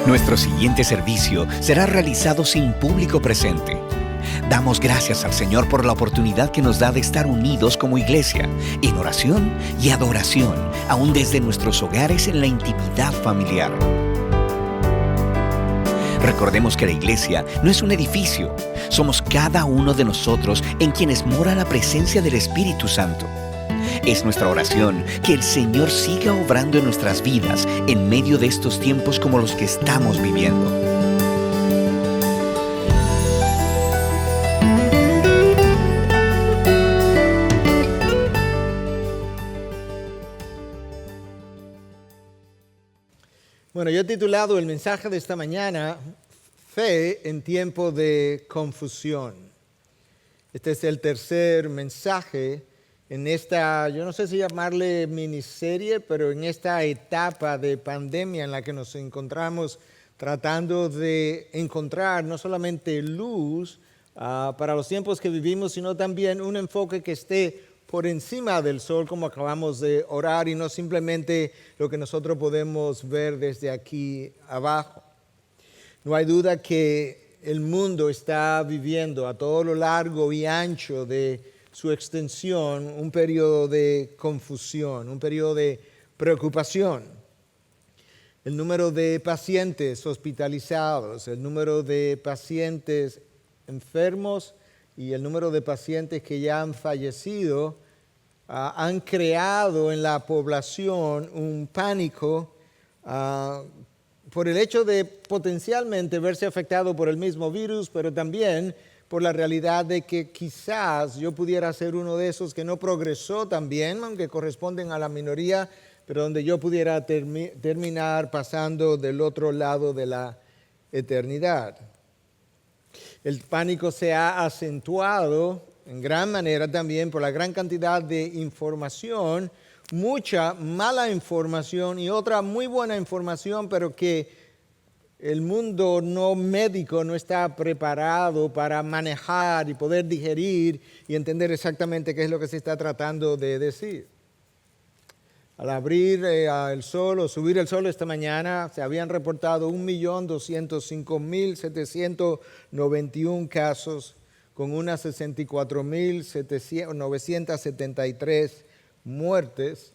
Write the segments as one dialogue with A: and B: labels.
A: Nuestro siguiente servicio será realizado sin público presente. Damos gracias al Señor por la oportunidad que nos da de estar unidos como iglesia, en oración y adoración, aún desde nuestros hogares en la intimidad familiar. Recordemos que la iglesia no es un edificio, somos cada uno de nosotros en quienes mora la presencia del Espíritu Santo. Es nuestra oración que el Señor siga obrando en nuestras vidas en medio de estos tiempos como los que estamos viviendo.
B: Bueno, yo he titulado el mensaje de esta mañana, Fe en tiempo de confusión. Este es el tercer mensaje en esta, yo no sé si llamarle miniserie, pero en esta etapa de pandemia en la que nos encontramos tratando de encontrar no solamente luz para los tiempos que vivimos, sino también un enfoque que esté por encima del sol, como acabamos de orar, y no simplemente lo que nosotros podemos ver desde aquí abajo. No hay duda que el mundo está viviendo a todo lo largo y ancho de su extensión un periodo de confusión, un periodo de preocupación. El número de pacientes hospitalizados, el número de pacientes enfermos y el número de pacientes que ya han fallecido han creado en la población un pánico por el hecho de potencialmente verse afectado por el mismo virus, pero también por la realidad de que quizás yo pudiera ser uno de esos que no progresó tan bien, aunque corresponden a la minoría, pero donde yo pudiera terminar pasando del otro lado de la eternidad. El pánico se ha acentuado en gran manera también por la gran cantidad de información, mucha mala información y otra muy buena información, pero que el mundo no médico no está preparado para manejar y poder digerir y entender exactamente qué es lo que se está tratando de decir. Al abrir el sol o subir el sol esta mañana, se habían reportado 1.205.791 casos con unas 64.973 muertes,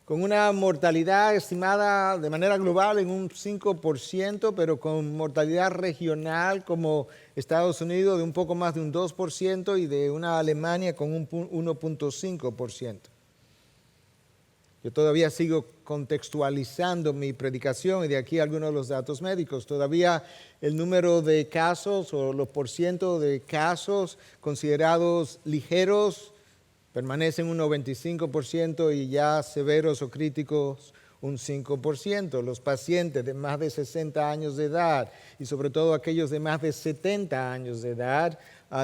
B: con una mortalidad estimada de manera global en un 5%, pero con mortalidad regional como Estados Unidos de un poco más de un 2% y de una Alemania con un 1.5%. Yo todavía sigo contextualizando mi predicación y de aquí algunos de los datos médicos. Todavía el número de casos o los porcientos de casos considerados ligeros permanecen un 95% y ya severos o críticos un 5%. Los pacientes de más de 60 años de edad y sobre todo aquellos de más de 70 años de edad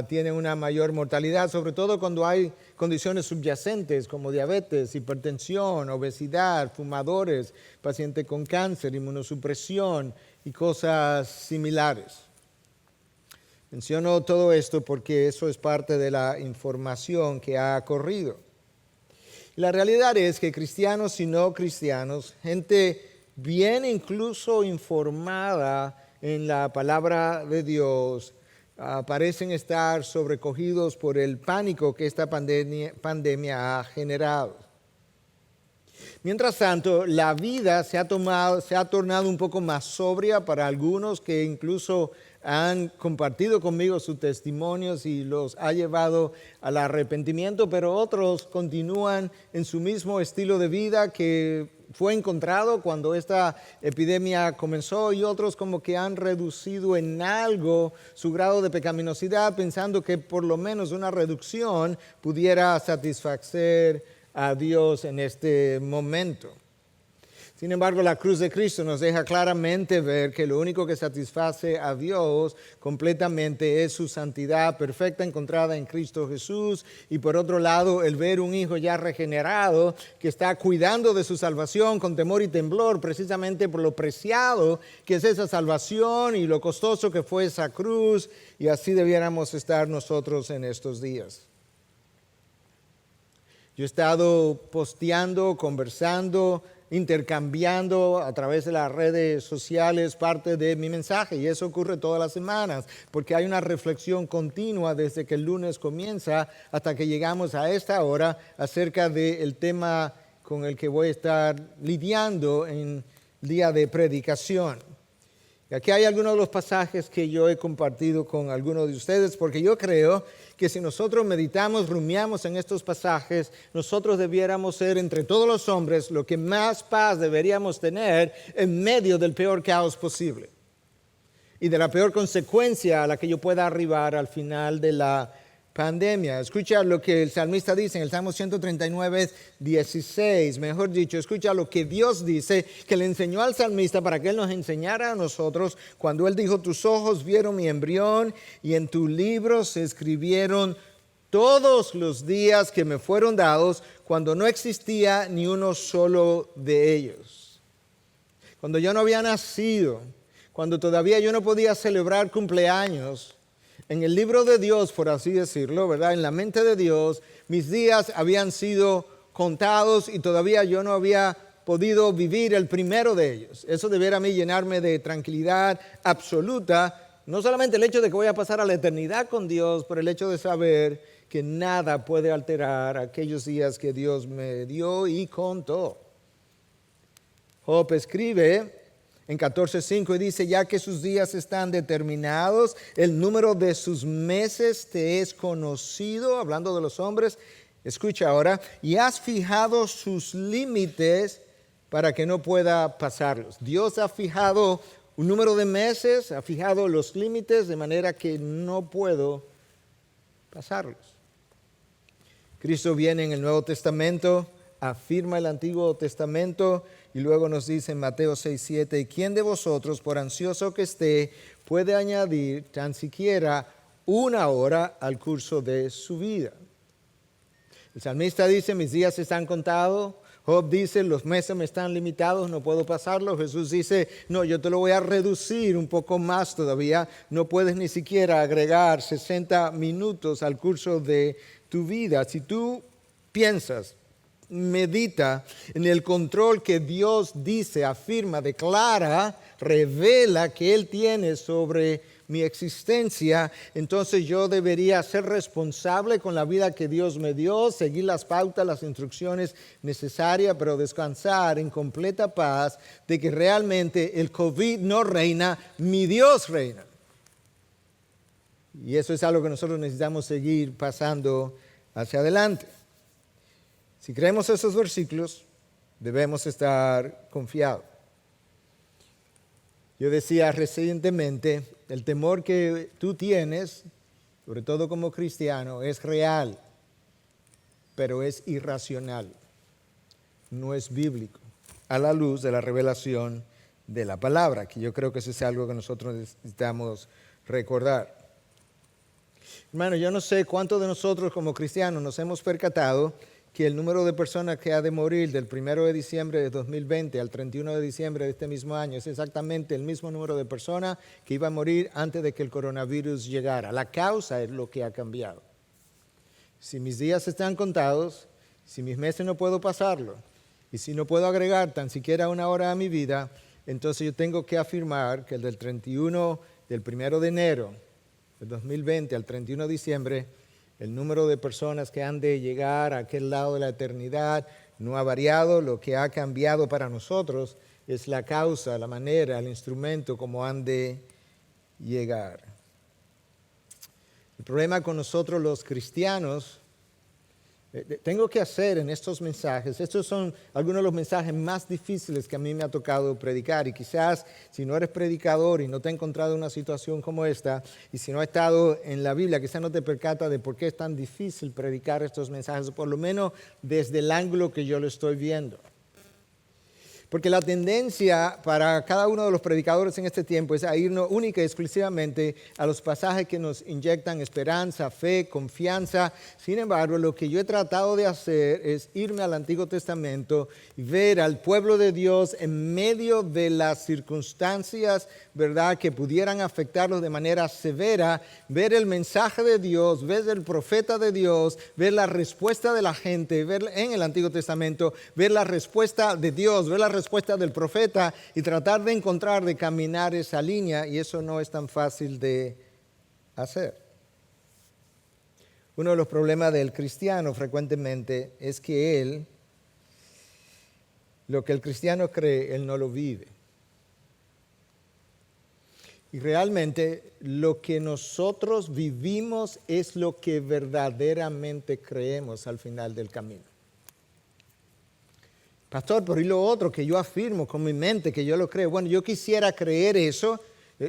B: tienen una mayor mortalidad, sobre todo cuando hay condiciones subyacentes como diabetes, hipertensión, obesidad, fumadores, pacientes con cáncer, inmunosupresión y cosas similares. Menciono todo esto porque eso es parte de la información que ha corrido. La realidad es que cristianos y no cristianos, gente bien incluso informada en la palabra de Dios, parecen estar sobrecogidos por el pánico que esta pandemia ha generado. Mientras tanto, la vida se ha tornado un poco más sobria para algunos que incluso han compartido conmigo sus testimonios y los ha llevado al arrepentimiento, pero otros continúan en su mismo estilo de vida que fue encontrado cuando esta epidemia comenzó y otros como que han reducido en algo su grado de pecaminosidad pensando que por lo menos una reducción pudiera satisfacer a Dios en este momento. Sin embargo, la cruz de Cristo nos deja claramente ver que lo único que satisface a Dios completamente es su santidad perfecta encontrada en Cristo Jesús. Y por otro lado, el ver un hijo ya regenerado que está cuidando de su salvación con temor y temblor, precisamente por lo preciado que es esa salvación y lo costoso que fue esa cruz. Y así debiéramos estar nosotros en estos días. Yo he estado posteando, conversando, intercambiando a través de las redes sociales parte de mi mensaje, y eso ocurre todas las semanas porque hay una reflexión continua desde que el lunes comienza hasta que llegamos a esta hora acerca del tema con el que voy a estar lidiando en día de predicación. Y aquí hay algunos de los pasajes que yo he compartido con algunos de ustedes porque yo creo que si nosotros meditamos, rumiamos en estos pasajes, nosotros debiéramos ser entre todos los hombres lo que más paz deberíamos tener en medio del peor caos posible y de la peor consecuencia a la que yo pueda arribar al final de la pandemia. Escucha lo que el salmista dice en el Salmo 139, 16, mejor dicho, escucha lo que Dios dice, que le enseñó al salmista para que Él nos enseñara a nosotros cuando Él dijo: tus ojos vieron mi embrión y en tu libro se escribieron todos los días que me fueron dados cuando no existía ni uno solo de ellos. Cuando yo no había nacido, cuando todavía yo no podía celebrar cumpleaños, en el libro de Dios, por así decirlo, ¿verdad? En la mente de Dios, mis días habían sido contados y todavía yo no había podido vivir el primero de ellos. Eso debiera a mí llenarme de tranquilidad absoluta, no solamente el hecho de que voy a pasar a la eternidad con Dios, pero el hecho de saber que nada puede alterar aquellos días que Dios me dio y contó. Job escribe en 14:5 y dice: ya que sus días están determinados, el número de sus meses te es conocido, hablando de los hombres, escucha ahora, y has fijado sus límites para que no pueda pasarlos. Dios ha fijado un número de meses, ha fijado los límites de manera que no puedo pasarlos. Cristo viene en el Nuevo Testamento, afirma el Antiguo Testamento y luego nos dice en Mateo 6:7: ¿y quién de vosotros, por ansioso que esté, puede añadir tan siquiera una hora al curso de su vida? El salmista dice: mis días están contados. Job dice: los meses me están limitados, no puedo pasarlos. Jesús dice: no, yo te lo voy a reducir un poco más todavía. No puedes ni siquiera agregar 60 minutos al curso de tu vida. Si tú piensas, medita en el control que Dios dice, afirma, declara, revela que Él tiene sobre mi existencia, entonces yo debería ser responsable con la vida que Dios me dio, seguir las pautas, las instrucciones necesarias, pero descansar en completa paz de que realmente el COVID no reina, mi Dios reina. Y eso es algo que nosotros necesitamos seguir pasando hacia adelante. Si creemos esos versículos, debemos estar confiados. Yo decía recientemente, el temor que tú tienes, sobre todo como cristiano, es real, pero es irracional, no es bíblico, a la luz de la revelación de la palabra, que yo creo que eso es algo que nosotros necesitamos recordar. Hermano, yo no sé cuántos de nosotros como cristianos nos hemos percatado que el número de personas que ha de morir del 1 de diciembre de 2020 al 31 de diciembre de este mismo año es exactamente el mismo número de personas que iba a morir antes de que el coronavirus llegara. La causa es lo que ha cambiado. Si mis días están contados, si mis meses no puedo pasarlo, y si no puedo agregar tan siquiera una hora a mi vida, entonces yo tengo que afirmar que del 1 de enero del 2020 al 31 de diciembre, el número de personas que han de llegar a aquel lado de la eternidad no ha variado. Lo que ha cambiado para nosotros es la causa, la manera, el instrumento como han de llegar. El problema con nosotros los cristianos, tengo que hacer en estos mensajes, estos son algunos de los mensajes más difíciles que a mí me ha tocado predicar, y quizás si no eres predicador y no te has encontrado en una situación como esta, y si no has estado en la Biblia, quizás no te percatas de por qué es tan difícil predicar estos mensajes, por lo menos desde el ángulo que yo lo estoy viendo. Porque la tendencia para cada uno de los predicadores en este tiempo es a irnos única y exclusivamente a los pasajes que nos inyectan esperanza, fe, confianza. Sin embargo, lo que yo he tratado de hacer es irme al Antiguo Testamento y ver al pueblo de Dios en medio de las circunstancias, ¿verdad?, que pudieran afectarlos de manera severa, ver el mensaje de Dios, ver el profeta de Dios, ver la respuesta de la gente, ver en el Antiguo Testamento, ver la respuesta de Dios, ver la respuesta del profeta y tratar de encontrar, de caminar esa línea, y eso no es tan fácil de hacer. Uno de los problemas del cristiano frecuentemente es que lo que el cristiano cree, él no lo vive. Y realmente lo que nosotros vivimos es lo que verdaderamente creemos al final del camino. Pastor, pero y lo otro que yo afirmo con mi mente, que yo lo creo. Bueno, yo quisiera creer eso.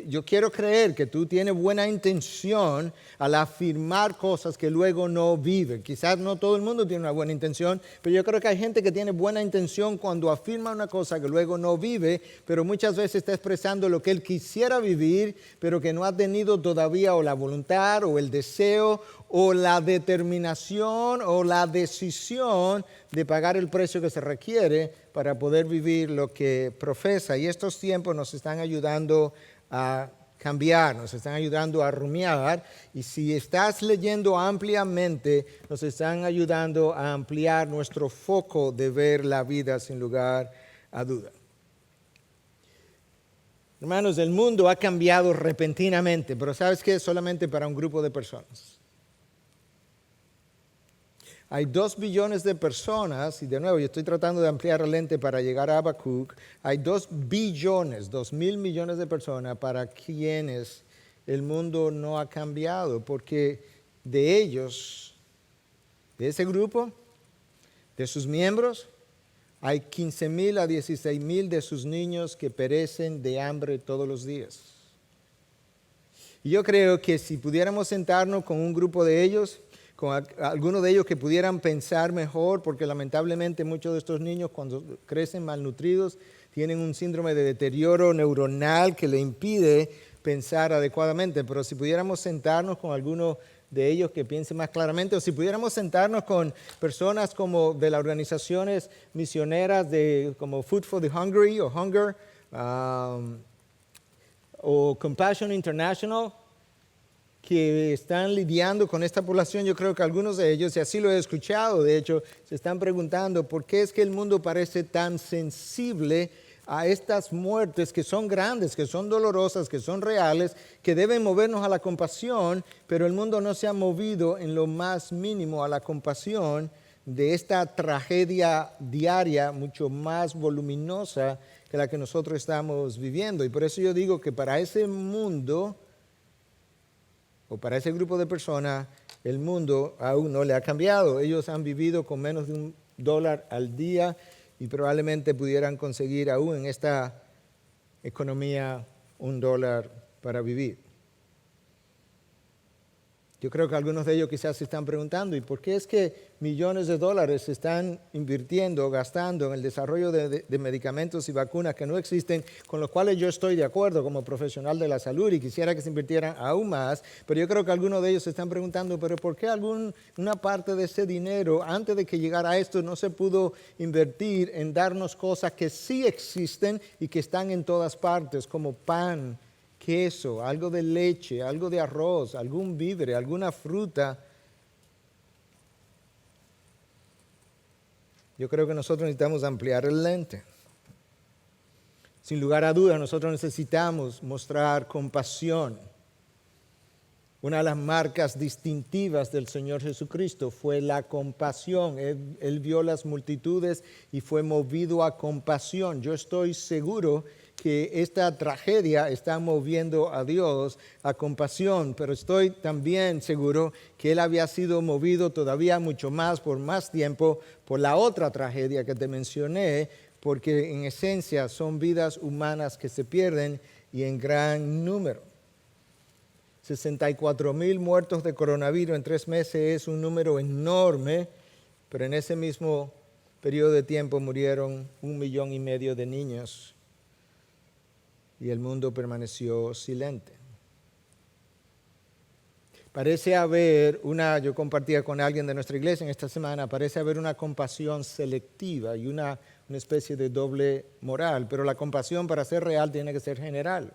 B: Yo quiero creer que tú tienes buena intención al afirmar cosas que luego no viven. Quizás no todo el mundo tiene una buena intención, pero yo creo que hay gente que tiene buena intención cuando afirma una cosa que luego no vive, pero muchas veces está expresando lo que él quisiera vivir, pero que no ha tenido todavía o la voluntad o el deseo o la determinación o la decisión de pagar el precio que se requiere para poder vivir lo que profesa. Y estos tiempos nos están ayudando a cambiar, nos están ayudando a rumiar, y si estás leyendo ampliamente, nos están ayudando a ampliar nuestro foco de ver la vida sin lugar a duda. Hermanos, el mundo ha cambiado repentinamente, pero ¿sabes qué? Solamente para un grupo de personas. Hay 2 billones de personas, y de nuevo yo estoy tratando de ampliar el lente para llegar a Habacuc. Hay 2 billones, 2,000 millones de personas para quienes el mundo no ha cambiado, porque de ellos, de ese grupo, de sus miembros, hay 15,000 a 16,000 de sus niños que perecen de hambre todos los días. Y yo creo que si pudiéramos sentarnos con un grupo de ellos, con algunos de ellos que pudieran pensar mejor, porque lamentablemente muchos de estos niños cuando crecen malnutridos tienen un síndrome de deterioro neuronal que le impide pensar adecuadamente, pero si pudiéramos sentarnos con algunos de ellos que piensen más claramente, o si pudiéramos sentarnos con personas como de las organizaciones misioneras como Food for the Hungry o Hunger o Compassion International, que están lidiando con esta población, yo creo que algunos de ellos, y así lo he escuchado, de hecho, se están preguntando por qué es que el mundo parece tan sensible a estas muertes que son grandes, que son dolorosas, que son reales, que deben movernos a la compasión, pero el mundo no se ha movido en lo más mínimo a la compasión de esta tragedia diaria mucho más voluminosa que la que nosotros estamos viviendo. Y por eso yo digo que para ese mundo, o para ese grupo de personas, el mundo aún no le ha cambiado. Ellos han vivido con menos de $1 al día y probablemente pudieran conseguir aún en esta economía $1 para vivir. Yo creo que algunos de ellos quizás se están preguntando, ¿y por qué es que millones de dólares se están invirtiendo, gastando en el desarrollo de medicamentos y vacunas que no existen, con los cuales yo estoy de acuerdo como profesional de la salud y quisiera que se invirtieran aún más? Pero yo creo que algunos de ellos se están preguntando, ¿pero por qué una parte de ese dinero, antes de que llegara a esto, no se pudo invertir en darnos cosas que sí existen y que están en todas partes, como pan, queso, algo de leche, algo de arroz, algún víver, alguna fruta? Yo creo que nosotros necesitamos ampliar el lente. Sin lugar a dudas, nosotros necesitamos mostrar compasión. Una de las marcas distintivas del Señor Jesucristo fue la compasión. Él vio las multitudes y fue movido a compasión. Yo estoy seguro que esta tragedia está moviendo a Dios a compasión, pero estoy también seguro que Él había sido movido todavía mucho más, por más tiempo, por la otra tragedia que te mencioné, porque en esencia son vidas humanas que se pierden y en gran número. 64,000 muertos de coronavirus en 3 meses es un número enorme, pero en ese mismo periodo de tiempo murieron 1,5 millones de niños y el mundo permaneció silente. Parece haber yo compartía con alguien de nuestra iglesia en esta semana, parece haber una compasión selectiva y una especie de doble moral, pero la compasión para ser real tiene que ser general.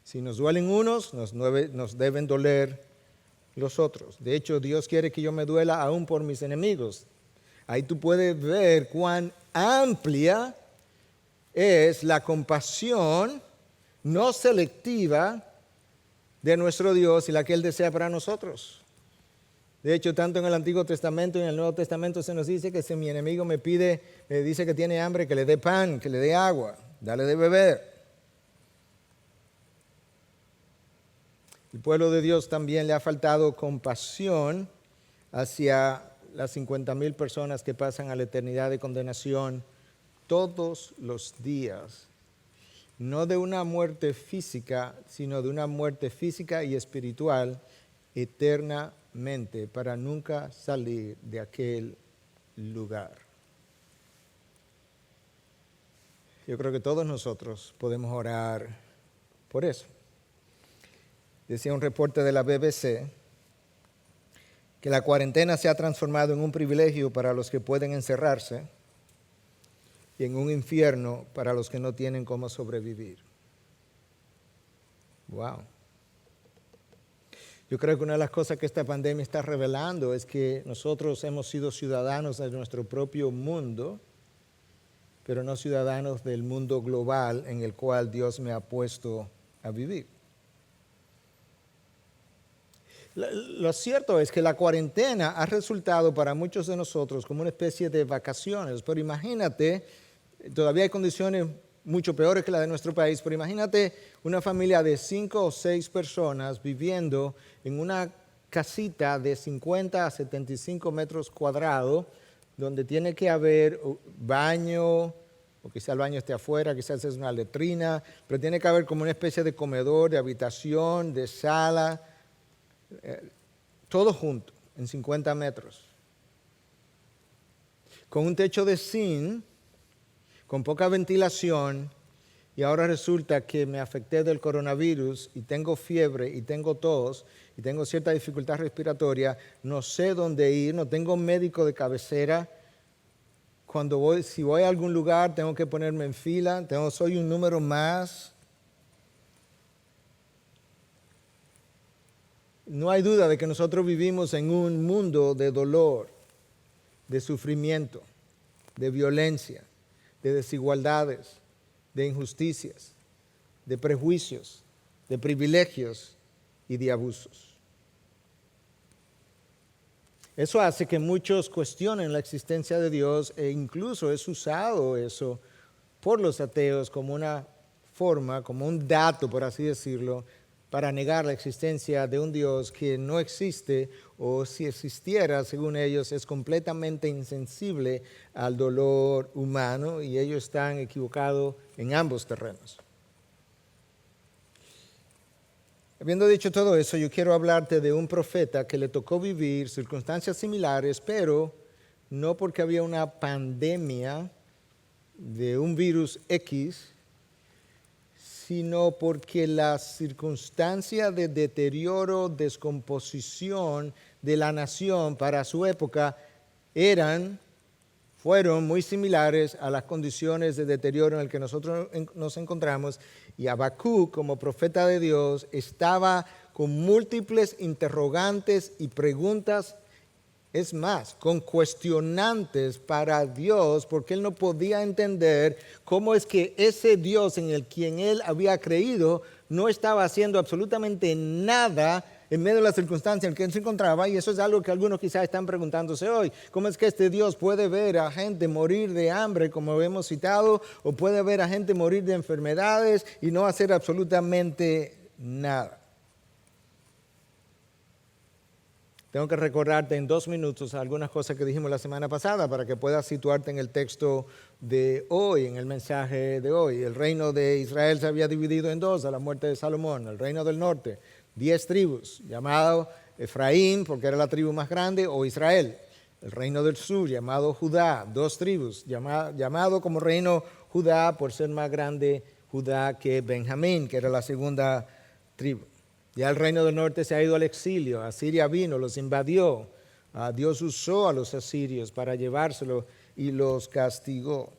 B: Si nos duelen unos, nos deben doler los otros. De hecho, Dios quiere que yo me duela aún por mis enemigos. Ahí tú puedes ver cuán amplia es la compasión no selectiva de nuestro Dios y la que Él desea para nosotros. De hecho, tanto en el Antiguo Testamento y en el Nuevo Testamento se nos dice que si mi enemigo me dice que tiene hambre, que le dé pan, que le dé agua, dale de beber. El pueblo de Dios también le ha faltado compasión hacia las 50,000 personas que pasan a la eternidad de condenación todos los días. No de una muerte física, sino de una muerte física y espiritual eternamente, para nunca salir de aquel lugar. Yo creo que todos nosotros podemos orar por eso. Decía un reporte de la BBC que la cuarentena se ha transformado en un privilegio para los que pueden encerrarse y en un infierno para los que no tienen cómo sobrevivir. Wow. Yo creo que una de las cosas que esta pandemia está revelando es que nosotros hemos sido ciudadanos de nuestro propio mundo, pero no ciudadanos del mundo global en el cual Dios me ha puesto a vivir. Lo cierto es que la cuarentena ha resultado para muchos de nosotros como una especie de vacaciones, pero imagínate, todavía hay condiciones mucho peores que las de nuestro país, pero imagínate una familia de 5 o 6 personas viviendo en una casita de 50 a 75 metros cuadrados, donde tiene que haber baño, o quizá el baño esté afuera, quizás es una letrina, pero tiene que haber como una especie de comedor, de habitación, de sala, todo junto, en 50 metros. Con un techo de zinc, con poca ventilación, y ahora resulta que me afecté del coronavirus y tengo fiebre y tengo tos y tengo cierta dificultad respiratoria, no sé dónde ir, no tengo médico de cabecera. Si voy a algún lugar tengo que ponerme en fila, soy un número más. No hay duda de que nosotros vivimos en un mundo de dolor, de sufrimiento, de violencia, de desigualdades, de injusticias, de prejuicios, de privilegios y de abusos. Eso hace que muchos cuestionen la existencia de Dios e incluso es usado eso por los ateos como una forma, como un dato, por así decirlo, para negar la existencia de un Dios que no existe o si existiera, según ellos, es completamente insensible al dolor humano y ellos están equivocados en ambos terrenos. Habiendo dicho todo eso, yo quiero hablarte de un profeta que le tocó vivir circunstancias similares, pero no porque había una pandemia de un virus X, sino porque las circunstancias de deterioro, descomposición de la nación para su época fueron muy similares a las condiciones de deterioro en el que nosotros nos encontramos, y Habacuc, como profeta de Dios, estaba con múltiples interrogantes y preguntas, es más, con cuestionantes para Dios, porque él no podía entender cómo es que ese Dios en el quien él había creído no estaba haciendo absolutamente nada en medio de la circunstancia en que él se encontraba, y eso es algo que algunos quizás están preguntándose hoy. ¿Cómo es que este Dios puede ver a gente morir de hambre, como hemos citado, o puede ver a gente morir de enfermedades y no hacer absolutamente nada? Tengo que recordarte en 2 minutos algunas cosas que dijimos la semana pasada para que puedas situarte en el texto de hoy, en el mensaje de hoy. El reino de Israel se había dividido en 2 a la muerte de Salomón. El reino del norte, 10 tribus, llamado Efraín, porque era la tribu más grande, o Israel. el reino del sur, llamado Judá, 2 tribus, llamado como reino Judá por ser más grande Judá que Benjamín, que era la segunda tribu. Ya el reino del norte se ha ido al exilio, Asiria vino, los invadió, Dios usó a los asirios para llevárselo y los castigó.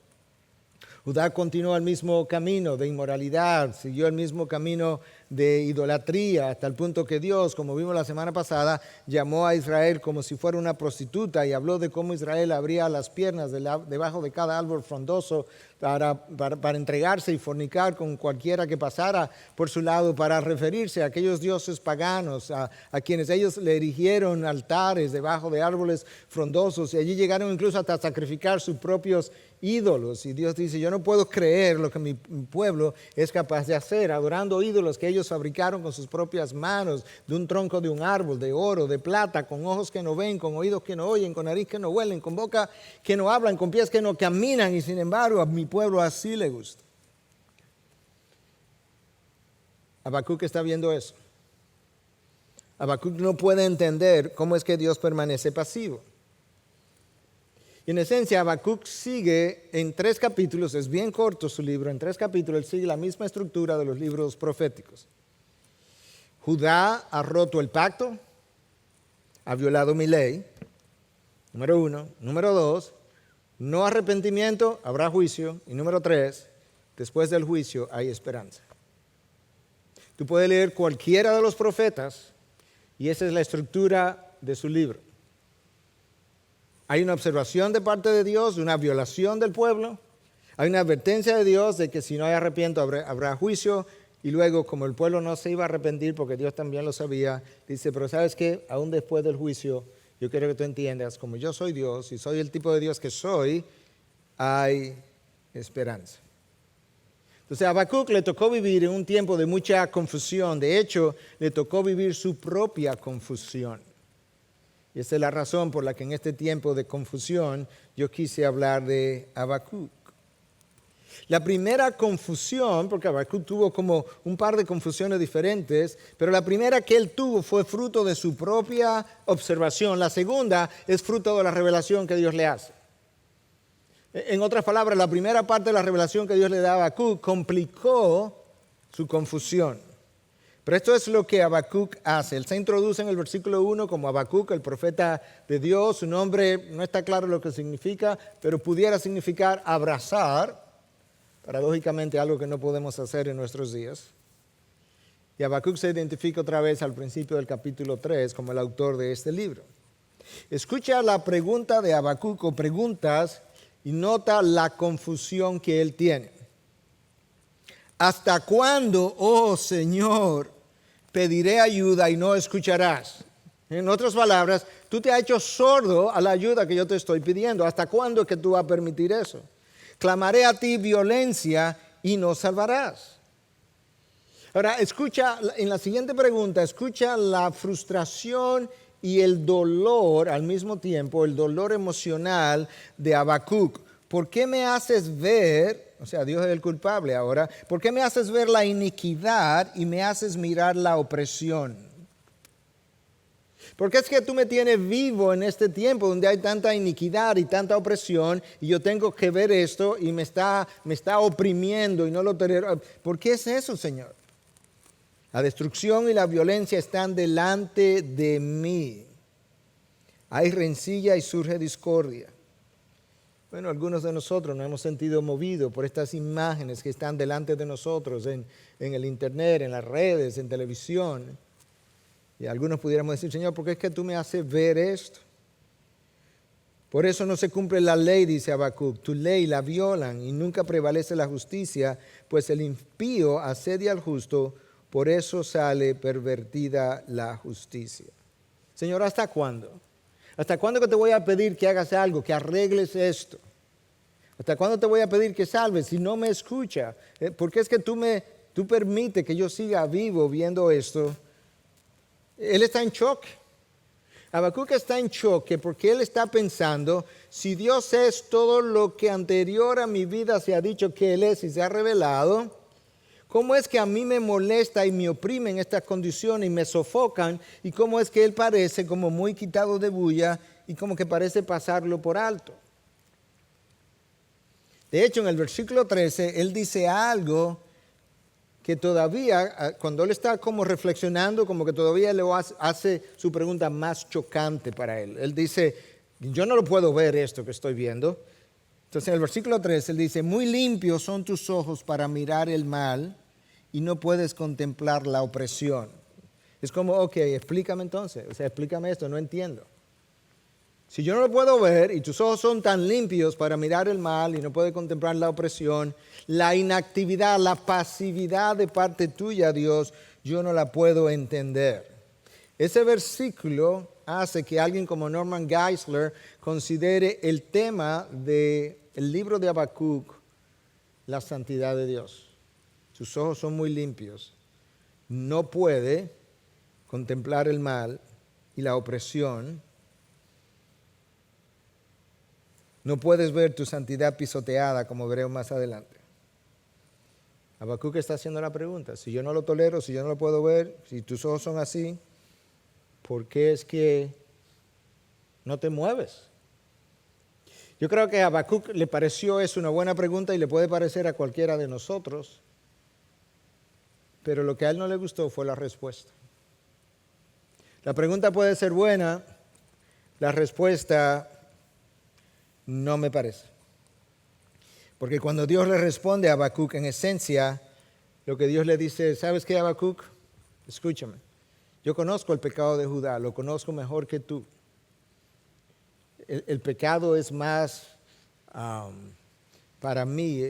B: Judá continuó el mismo camino de inmoralidad, siguió el mismo camino de idolatría, hasta el punto que Dios, como vimos la semana pasada, llamó a Israel como si fuera una prostituta y habló de cómo Israel abría las piernas debajo de cada árbol frondoso para entregarse y fornicar con cualquiera que pasara por su lado, para referirse a aquellos dioses paganos, a quienes ellos le erigieron altares debajo de árboles frondosos, y allí llegaron incluso hasta sacrificar sus propios ídolos. Y Dios dice, yo no puedo creer lo que mi pueblo es capaz de hacer, adorando ídolos que ellos fabricaron con sus propias manos, de un tronco de un árbol, de oro, de plata, con ojos que no ven, con oídos que no oyen, con nariz que no huelen, con boca que no hablan, con pies que no caminan, y sin embargo a mi pueblo así le gusta. Habacuc está viendo eso. Habacuc no puede entender cómo es que Dios permanece pasivo. Y en esencia, Habacuc sigue en 3 capítulos, es bien corto su libro, en 3 capítulos él sigue la misma estructura de los libros proféticos. Judá ha roto el pacto, ha violado mi ley, número 1. Número 2, no arrepentimiento, habrá juicio. Y número 3, después del juicio hay esperanza. Tú puedes leer cualquiera de los profetas y esa es la estructura de su libro. Hay una observación de parte de Dios, de una violación del pueblo. Hay una advertencia de Dios de que si no hay arrepentimiento habrá juicio. Y luego, como el pueblo no se iba a arrepentir porque Dios también lo sabía, dice, pero ¿sabes qué? Aún después del juicio, yo quiero que tú entiendas, como yo soy Dios y soy el tipo de Dios que soy, hay esperanza. Entonces a Habacuc le tocó vivir en un tiempo de mucha confusión. De hecho, le tocó vivir su propia confusión. Y esa es la razón por la que en este tiempo de confusión yo quise hablar de Habacuc. La primera confusión, porque Habacuc tuvo como un par de confusiones diferentes, pero la primera que él tuvo fue fruto de su propia observación. La segunda es fruto de la revelación que Dios le hace. En otras palabras, la primera parte de la revelación que Dios le da a Habacuc complicó su confusión. Pero esto es lo que Habacuc hace. Él se introduce en el versículo 1 como Habacuc, el profeta de Dios. Su nombre no está claro lo que significa, pero pudiera significar abrazar. Paradójicamente algo que no podemos hacer en nuestros días. Y Habacuc se identifica otra vez al principio del capítulo 3 como el autor de este libro. Escucha la pregunta de Habacuc o preguntas y nota la confusión que él tiene. ¿Hasta cuándo, oh Señor, pediré ayuda y no escucharás? En otras palabras, tú te has hecho sordo a la ayuda que yo te estoy pidiendo. ¿Hasta cuándo es que tú vas a permitir eso? Clamaré a ti violencia y no salvarás. Ahora, escucha, en la siguiente pregunta, escucha la frustración y el dolor al mismo tiempo, el dolor emocional de Habacuc. ¿Por qué me haces ver, o sea, Dios es el culpable ahora, por qué me haces ver la iniquidad y me haces mirar la opresión? ¿Por qué es que tú me tienes vivo en este tiempo donde hay tanta iniquidad y tanta opresión y yo tengo que ver esto y me está oprimiendo y no lo tolero? ¿Por qué es eso, Señor? La destrucción y la violencia están delante de mí. Hay rencilla y surge discordia. Bueno, algunos de nosotros nos hemos sentido movidos por estas imágenes que están delante de nosotros en el internet, en las redes, en televisión. Y algunos pudiéramos decir, Señor, ¿por qué es que tú me haces ver esto? Por eso no se cumple la ley, dice Habacuc. Tu ley la violan y nunca prevalece la justicia, pues el impío asedia al justo, por eso sale pervertida la justicia. Señor, ¿hasta cuándo? ¿Hasta cuándo que te voy a pedir que hagas algo, que arregles esto? ¿Hasta cuándo te voy a pedir que salves si no me escucha? ¿Por qué es que tú permites que yo siga vivo viendo esto? Él está en choque. Habacuc está en choque porque él está pensando, si Dios es todo lo que anterior a mi vida se ha dicho que Él es y se ha revelado, ¿cómo es que a mí me molesta y me oprimen estas condiciones y me sofocan? ¿Y cómo es que Él parece como muy quitado de bulla y como que parece pasarlo por alto. De hecho, en el versículo 13, él dice algo que todavía, cuando él está como reflexionando, como que todavía le hace su pregunta más chocante para él. Él dice, yo no lo puedo ver esto que estoy viendo. Entonces en el versículo 13 él dice, muy limpios son tus ojos para mirar el mal y no puedes contemplar la opresión. Es como, ok, explícame entonces, explícame esto, no entiendo. Si yo no lo puedo ver y tus ojos son tan limpios para mirar el mal y no puedes contemplar la opresión, la inactividad, la pasividad de parte tuya, Dios, yo no la puedo entender. Ese versículo hace que alguien como Norman Geisler considere el tema del libro de Habacuc la santidad de Dios. Sus ojos son muy limpios. No puede contemplar el mal y la opresión. No puedes ver tu santidad pisoteada, como veremos más adelante. Habacuc está haciendo la pregunta, si yo no lo tolero, si yo no lo puedo ver, si tus ojos son así, ¿por qué es que no te mueves? Yo creo que a Habacuc le pareció eso una buena pregunta y le puede parecer a cualquiera de nosotros, pero lo que a él no le gustó fue la respuesta. La pregunta puede ser buena, la respuesta no me parece. Porque cuando Dios le responde a Habacuc, en esencia, lo que Dios le dice, ¿sabes qué, Habacuc? Escúchame. Yo conozco el pecado de Judá, lo conozco mejor que tú. El pecado es más, para mí,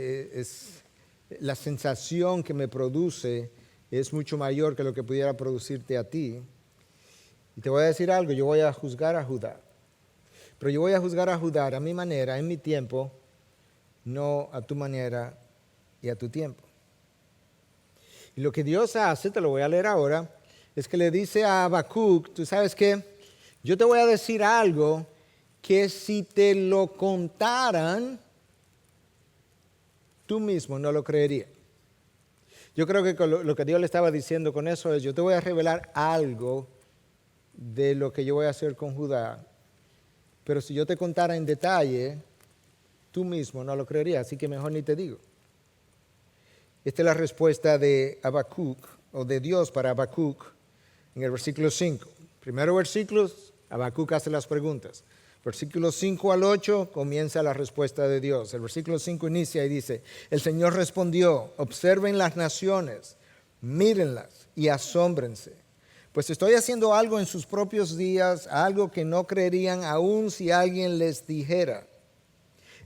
B: la sensación que me produce es mucho mayor que lo que pudiera producirte a ti. Y te voy a decir algo, yo voy a juzgar a Judá. Pero yo voy a juzgar a Judá a mi manera, en mi tiempo, no a tu manera y a tu tiempo. Y lo que Dios hace, te lo voy a leer ahora, es que le dice a Habacuc, tú sabes qué, yo te voy a decir algo que si te lo contaran, tú mismo no lo creerías. Yo creo que lo que Dios le estaba diciendo con eso es, yo te voy a revelar algo de lo que yo voy a hacer con Judá, pero si yo te contara en detalle, tú mismo no lo creerías, así que mejor ni te digo. Esta es la respuesta de Habacuc, o de Dios para Habacuc, en el versículo 5. Primero versículo, Habacuc hace las preguntas. Versículos 5 al 8 comienza la respuesta de Dios. El versículo 5 inicia y dice, el Señor respondió, observen las naciones, mírenlas y asómbrense. Pues estoy haciendo algo en sus propios días, algo que no creerían aun si alguien les dijera.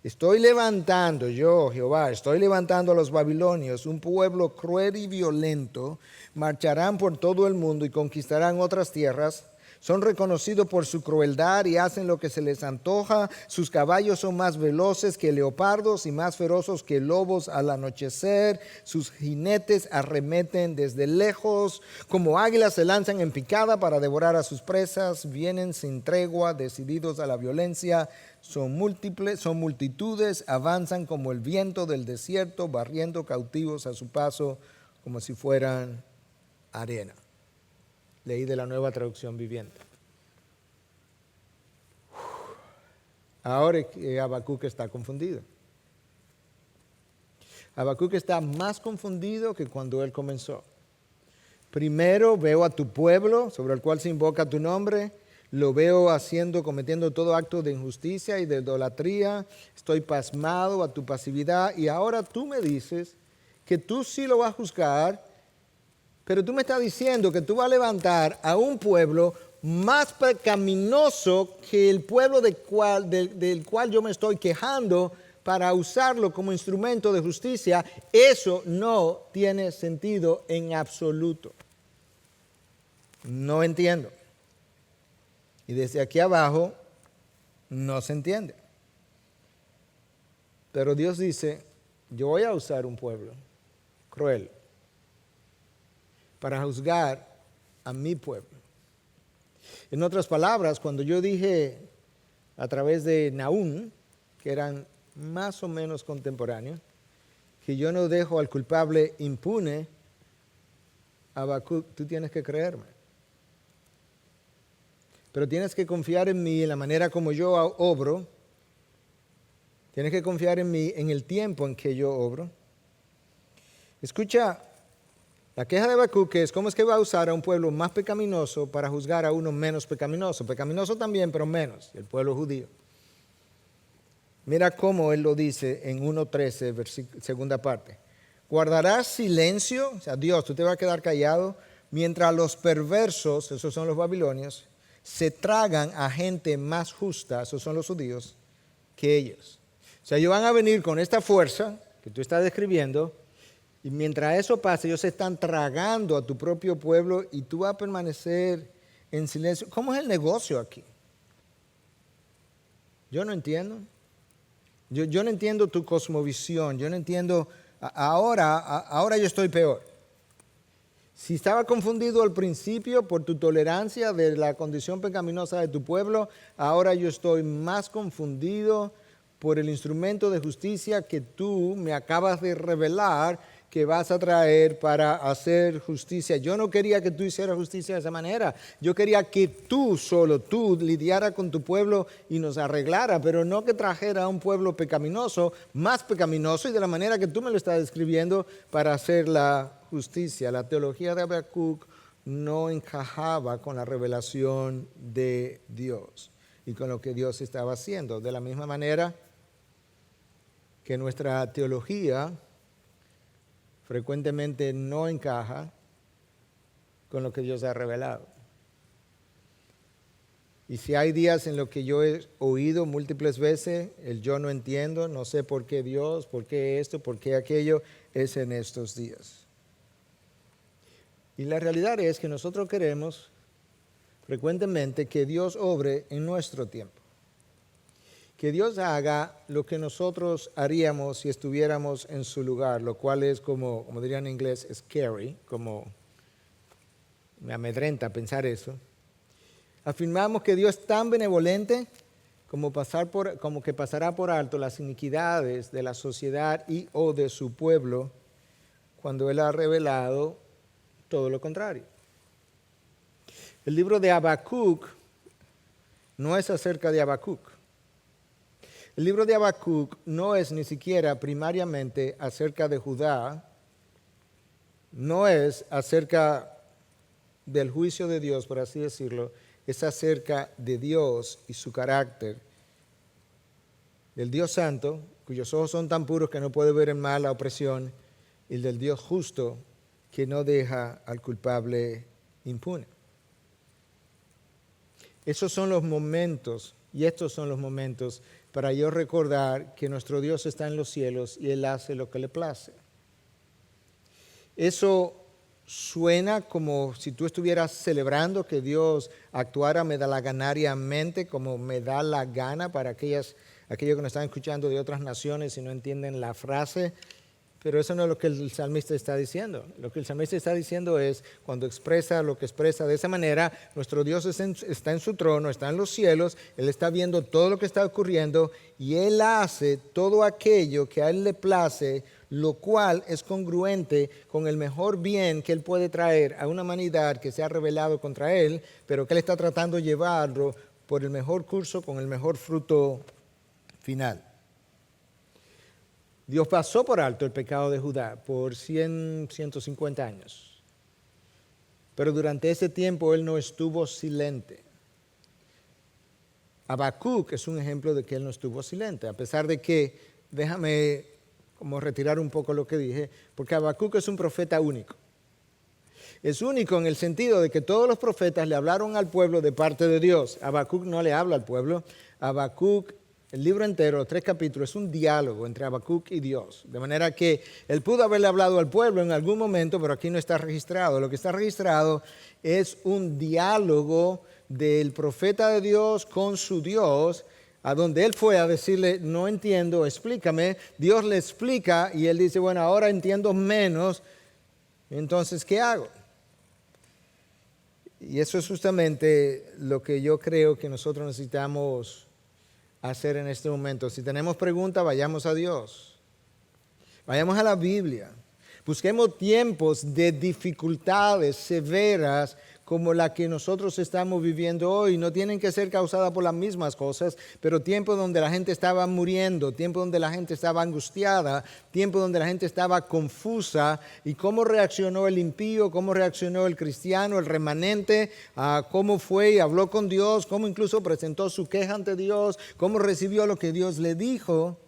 B: Estoy levantando, yo, Jehová, estoy levantando a los babilonios, un pueblo cruel y violento, marcharán por todo el mundo y conquistarán otras tierras. Son reconocidos por su crueldad y hacen lo que se les antoja. Sus caballos son más veloces que leopardos y más feroces que lobos al anochecer. Sus jinetes arremeten desde lejos. Como águilas se lanzan en picada para devorar a sus presas. Vienen sin tregua, decididos a la violencia. Son múltiples, son multitudes, avanzan como el viento del desierto, barriendo cautivos a su paso como si fueran arena. Leí de la Nueva Traducción Viviente. Ahora Habacuc está confundido. Habacuc está más confundido que cuando él comenzó. Primero veo a tu pueblo sobre el cual se invoca tu nombre, lo veo cometiendo todo acto de injusticia y de idolatría, estoy pasmado a tu pasividad y ahora tú me dices que tú sí lo vas a juzgar. Pero tú me estás diciendo que tú vas a levantar a un pueblo más pecaminoso que el pueblo del cual yo me estoy quejando para usarlo como instrumento de justicia. Eso no tiene sentido en absoluto. No entiendo. Y desde aquí abajo no se entiende. Pero Dios dice, yo voy a usar un pueblo cruel para juzgar a mi pueblo. En otras palabras, cuando yo dije a través de Nahum, que eran más o menos contemporáneos, que yo no dejo al culpable impune, Habacuc, tú tienes que creerme. pero tienes que confiar en mí, en la manera como yo obro. Tienes que confiar en mí, en el tiempo en que yo obro. Escucha, la queja de Habacuc es cómo es que va a usar a un pueblo más pecaminoso para juzgar a uno menos pecaminoso. Pecaminoso también, pero menos, el pueblo judío. Mira cómo él lo dice en 1:13, segunda parte. Guardarás silencio, o sea, Dios, tú te vas a quedar callado, mientras los perversos, esos son los babilonios, se tragan a gente más justa, esos son los judíos, que ellos. O sea, ellos van a venir con esta fuerza que tú estás describiendo, y mientras eso pasa, ellos se están tragando a tu propio pueblo y tú vas a permanecer en silencio. ¿Cómo es el negocio aquí? Yo no entiendo. Yo no entiendo tu cosmovisión. Yo no entiendo. Ahora yo estoy peor. Si estaba confundido al principio por tu tolerancia de la condición pecaminosa de tu pueblo, ahora yo estoy más confundido por el instrumento de justicia que tú me acabas de revelar que vas a traer para hacer justicia. Yo no quería que tú hicieras justicia de esa manera. Yo quería que tú lidiara con tu pueblo y nos arreglara, pero no que trajera a un pueblo pecaminoso, más pecaminoso y de la manera que tú me lo estás describiendo para hacer la justicia. La teología de Habacuc no encajaba con la revelación de Dios y con lo que Dios estaba haciendo. De la misma manera que nuestra teología frecuentemente no encaja con lo que Dios ha revelado. Y si hay días en los que yo he oído múltiples veces el yo no entiendo, no sé por qué Dios, por qué esto, por qué aquello, es en estos días. Y la realidad es que nosotros queremos frecuentemente que Dios obre en nuestro tiempo. Que Dios haga lo que nosotros haríamos si estuviéramos en su lugar, lo cual es como dirían en inglés, scary, como me amedrenta pensar eso. Afirmamos que Dios es tan benevolente como que pasará por alto las iniquidades de la sociedad y o de su pueblo cuando Él ha revelado todo lo contrario. El libro de Habacuc no es acerca de Habacuc. El libro de Habacuc no es ni siquiera primariamente acerca de Judá, no es acerca del juicio de Dios, por así decirlo, es acerca de Dios y su carácter, del Dios santo, cuyos ojos son tan puros que no puede ver en mal la opresión, y del Dios justo, que no deja al culpable impune. Esos son los momentos, y estos son los momentos para yo recordar que nuestro Dios está en los cielos y Él hace lo que le place. Eso suena como si tú estuvieras celebrando que Dios actuara medalaganariamente, como me da la gana para aquellos que nos están escuchando de otras naciones y no entienden la frase. Pero eso no es lo que el salmista está diciendo. Lo que el salmista está diciendo es, cuando expresa lo que expresa de esa manera, nuestro Dios está en su trono, está en los cielos, Él está viendo todo lo que está ocurriendo y Él hace todo aquello que a Él le place, lo cual es congruente con el mejor bien que Él puede traer a una humanidad que se ha rebelado contra Él, pero que Él está tratando de llevarlo por el mejor curso, con el mejor fruto final. Dios pasó por alto el pecado de Judá por 150 años. Pero durante ese tiempo Él no estuvo silente. Habacuc es un ejemplo de que Él no estuvo silente, a pesar de que, déjame como retirar un poco lo que dije, porque Habacuc es un profeta único. Es único en el sentido de que todos los profetas le hablaron al pueblo de parte de Dios. Habacuc no le habla al pueblo. Habacuc, el libro entero, 3 capítulos, es un diálogo entre Habacuc y Dios. De manera que él pudo haberle hablado al pueblo en algún momento, pero aquí no está registrado. Lo que está registrado es un diálogo del profeta de Dios con su Dios, a donde él fue a decirle, no entiendo, explícame. Dios le explica y él dice, bueno, ahora entiendo menos, entonces, ¿qué hago? Y eso es justamente lo que yo creo que nosotros necesitamos hacer en este momento. Si tenemos preguntas, vayamos a Dios. Vayamos a la Biblia. Busquemos tiempos de dificultades severas como la que nosotros estamos viviendo hoy. No tienen que ser causadas por las mismas cosas, pero tiempos donde la gente estaba muriendo, tiempos donde la gente estaba angustiada, tiempos donde la gente estaba confusa. ¿Y cómo reaccionó el impío? ¿Cómo reaccionó el cristiano, el remanente? ¿Cómo fue y habló con Dios? ¿Cómo incluso presentó su queja ante Dios? ¿Cómo recibió lo que Dios le dijo?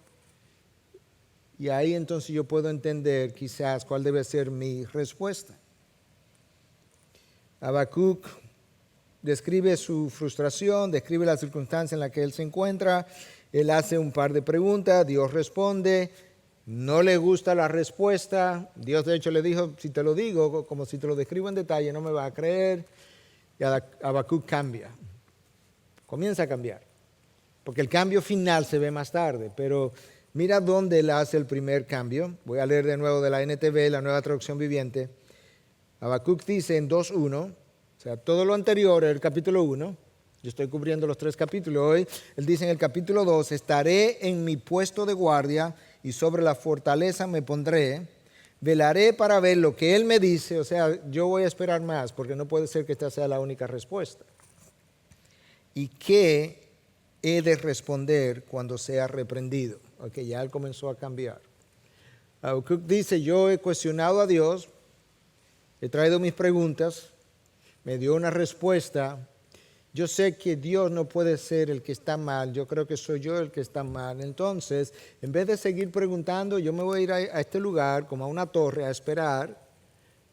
B: Y ahí entonces yo puedo entender quizás cuál debe ser mi respuesta. Habacuc describe su frustración, describe la circunstancia en la que él se encuentra. Él hace un par de preguntas, Dios responde, no le gusta la respuesta. Dios de hecho le dijo, si te lo digo, como si te lo describo en detalle, no me va a creer. Y Habacuc cambia, comienza a cambiar, porque el cambio final se ve más tarde, pero mira dónde él hace el primer cambio. Voy a leer de nuevo de la NTV, la Nueva Traducción Viviente. Habacuc dice en 2.1, o sea, todo lo anterior, el capítulo 1, yo estoy cubriendo los 3 capítulos hoy, él dice en el capítulo 2, estaré en mi puesto de guardia y sobre la fortaleza me pondré, velaré para ver lo que él me dice, o sea, yo voy a esperar más, porque no puede ser que esta sea la única respuesta. ¿Y qué he de responder cuando sea reprendido? Ok, ya él comenzó a cambiar. Habacuc dice, yo he cuestionado a Dios, he traído mis preguntas, me dio una respuesta. Yo sé que Dios no puede ser el que está mal, yo creo que soy yo el que está mal. Entonces, en vez de seguir preguntando, yo me voy a ir a este lugar, como a una torre, a esperar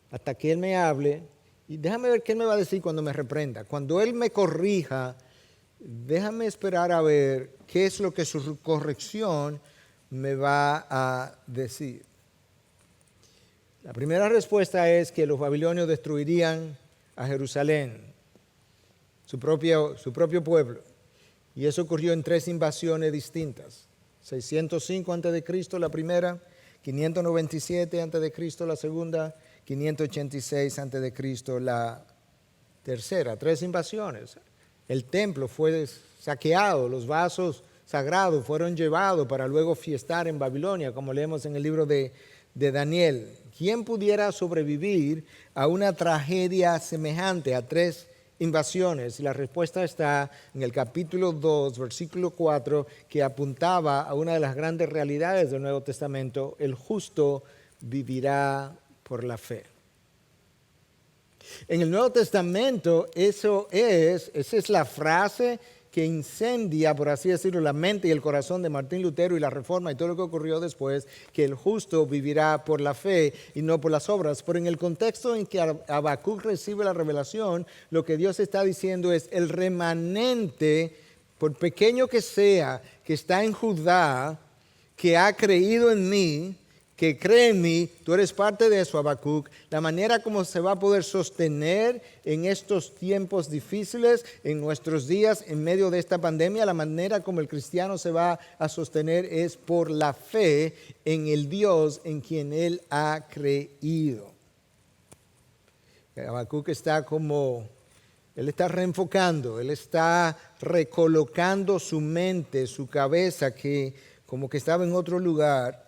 B: hasta que Él me hable. Y déjame ver qué Él me va a decir cuando me reprenda. Cuando Él me corrija, déjame esperar a ver qué es lo que su corrección me va a decir. La primera respuesta es que los babilonios destruirían a Jerusalén, su propio pueblo. Y eso ocurrió en 3 invasiones distintas. 605 a.C. la primera, 597 a.C. la segunda, 586 a.C. la tercera. 3 invasiones. El templo fue saqueado, los vasos sagrados fueron llevados para luego fiestar en Babilonia, como leemos en el libro de Daniel. ¿Quién pudiera sobrevivir a una tragedia semejante, a 3 invasiones? Y la respuesta está en el capítulo 2, versículo 4, que apuntaba a una de las grandes realidades del Nuevo Testamento: el justo vivirá por la fe. En el Nuevo Testamento esa es la frase que incendia, por así decirlo, la mente y el corazón de Martín Lutero y la Reforma y todo lo que ocurrió después, que el justo vivirá por la fe y no por las obras. Pero en el contexto en que Habacuc recibe la revelación, lo que Dios está diciendo es: el remanente, por pequeño que sea, que está en Judá, que ha creído en mí, que cree en mí, tú eres parte de eso, Habacuc. La manera como se va a poder sostener en estos tiempos difíciles, en nuestros días, en medio de esta pandemia, la manera como el cristiano se va a sostener es por la fe en el Dios en quien él ha creído. Habacuc él está reenfocando, él está recolocando su mente, su cabeza, que como que estaba en otro lugar.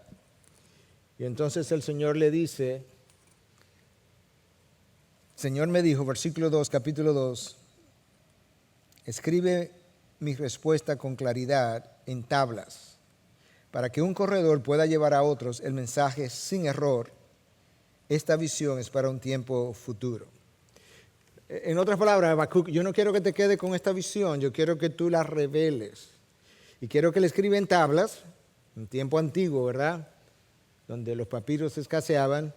B: Y entonces el Señor le dice, el Señor me dijo, versículo 2, capítulo 2, escribe mi respuesta con claridad en tablas, para que un corredor pueda llevar a otros el mensaje sin error. Esta visión es para un tiempo futuro. En otras palabras, Habacuc, yo no quiero que te quede con esta visión, yo quiero que tú la reveles. Y quiero que la escriba en tablas, en tiempo antiguo, ¿verdad?, donde los papiros escaseaban,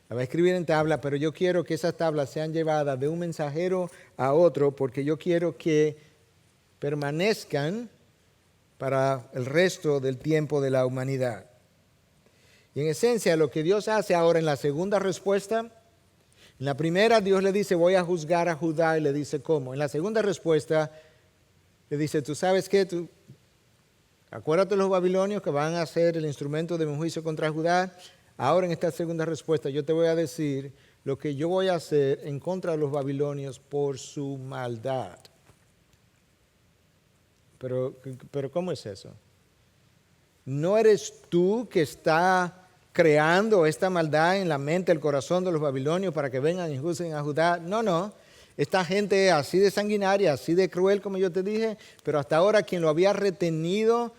B: la va a escribir en tabla, pero yo quiero que esas tablas sean llevadas de un mensajero a otro, porque yo quiero que permanezcan para el resto del tiempo de la humanidad. Y en esencia, lo que Dios hace ahora en la segunda respuesta, en la primera Dios le dice, voy a juzgar a Judá, y le dice cómo. En la segunda respuesta le dice, ¿tú sabes qué? Acuérdate de los babilonios que van a ser el instrumento de mi juicio contra Judá. Ahora en esta segunda respuesta yo te voy a decir lo que yo voy a hacer en contra de los babilonios por su maldad. Pero ¿cómo es eso? ¿No eres tú que está creando esta maldad en la mente, el corazón de los babilonios para que vengan y juzguen a Judá? No. Esta gente así de sanguinaria, así de cruel como yo te dije, pero hasta ahora quien lo había retenido,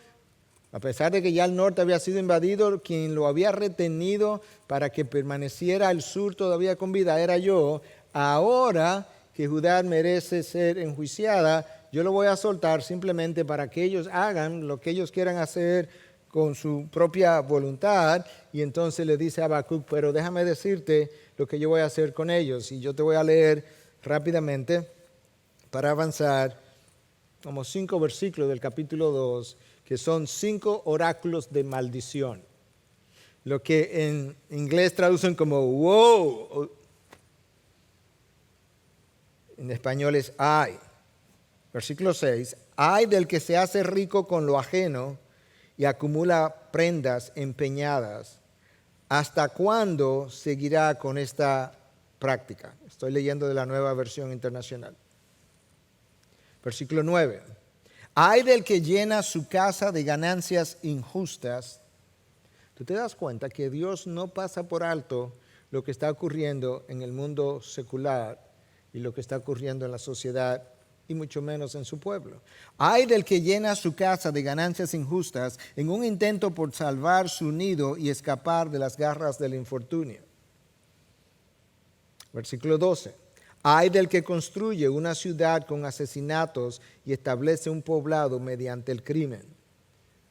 B: a pesar de que ya el norte había sido invadido, quien lo había retenido para que permaneciera al sur todavía con vida era yo. Ahora que Judá merece ser enjuiciada, yo lo voy a soltar simplemente para que ellos hagan lo que ellos quieran hacer con su propia voluntad. Y entonces le dice a Habacuc, pero déjame decirte lo que yo voy a hacer con ellos. Y yo te voy a leer rápidamente para avanzar como 5 versículos del capítulo 2, que son 5 oráculos de maldición. Lo que en inglés traducen como wow. En español es ay. Versículo 6. Ay del que se hace rico con lo ajeno y acumula prendas empeñadas. ¿Hasta cuándo seguirá con esta práctica? Estoy leyendo de la Nueva Versión Internacional. Versículo 9. Ay del que llena su casa de ganancias injustas. Tú te das cuenta que Dios no pasa por alto lo que está ocurriendo en el mundo secular y lo que está ocurriendo en la sociedad y mucho menos en su pueblo. Ay del que llena su casa de ganancias injustas en un intento por salvar su nido y escapar de las garras del infortunio. Versículo 12. Ay del que construye una ciudad con asesinatos y establece un poblado mediante el crimen.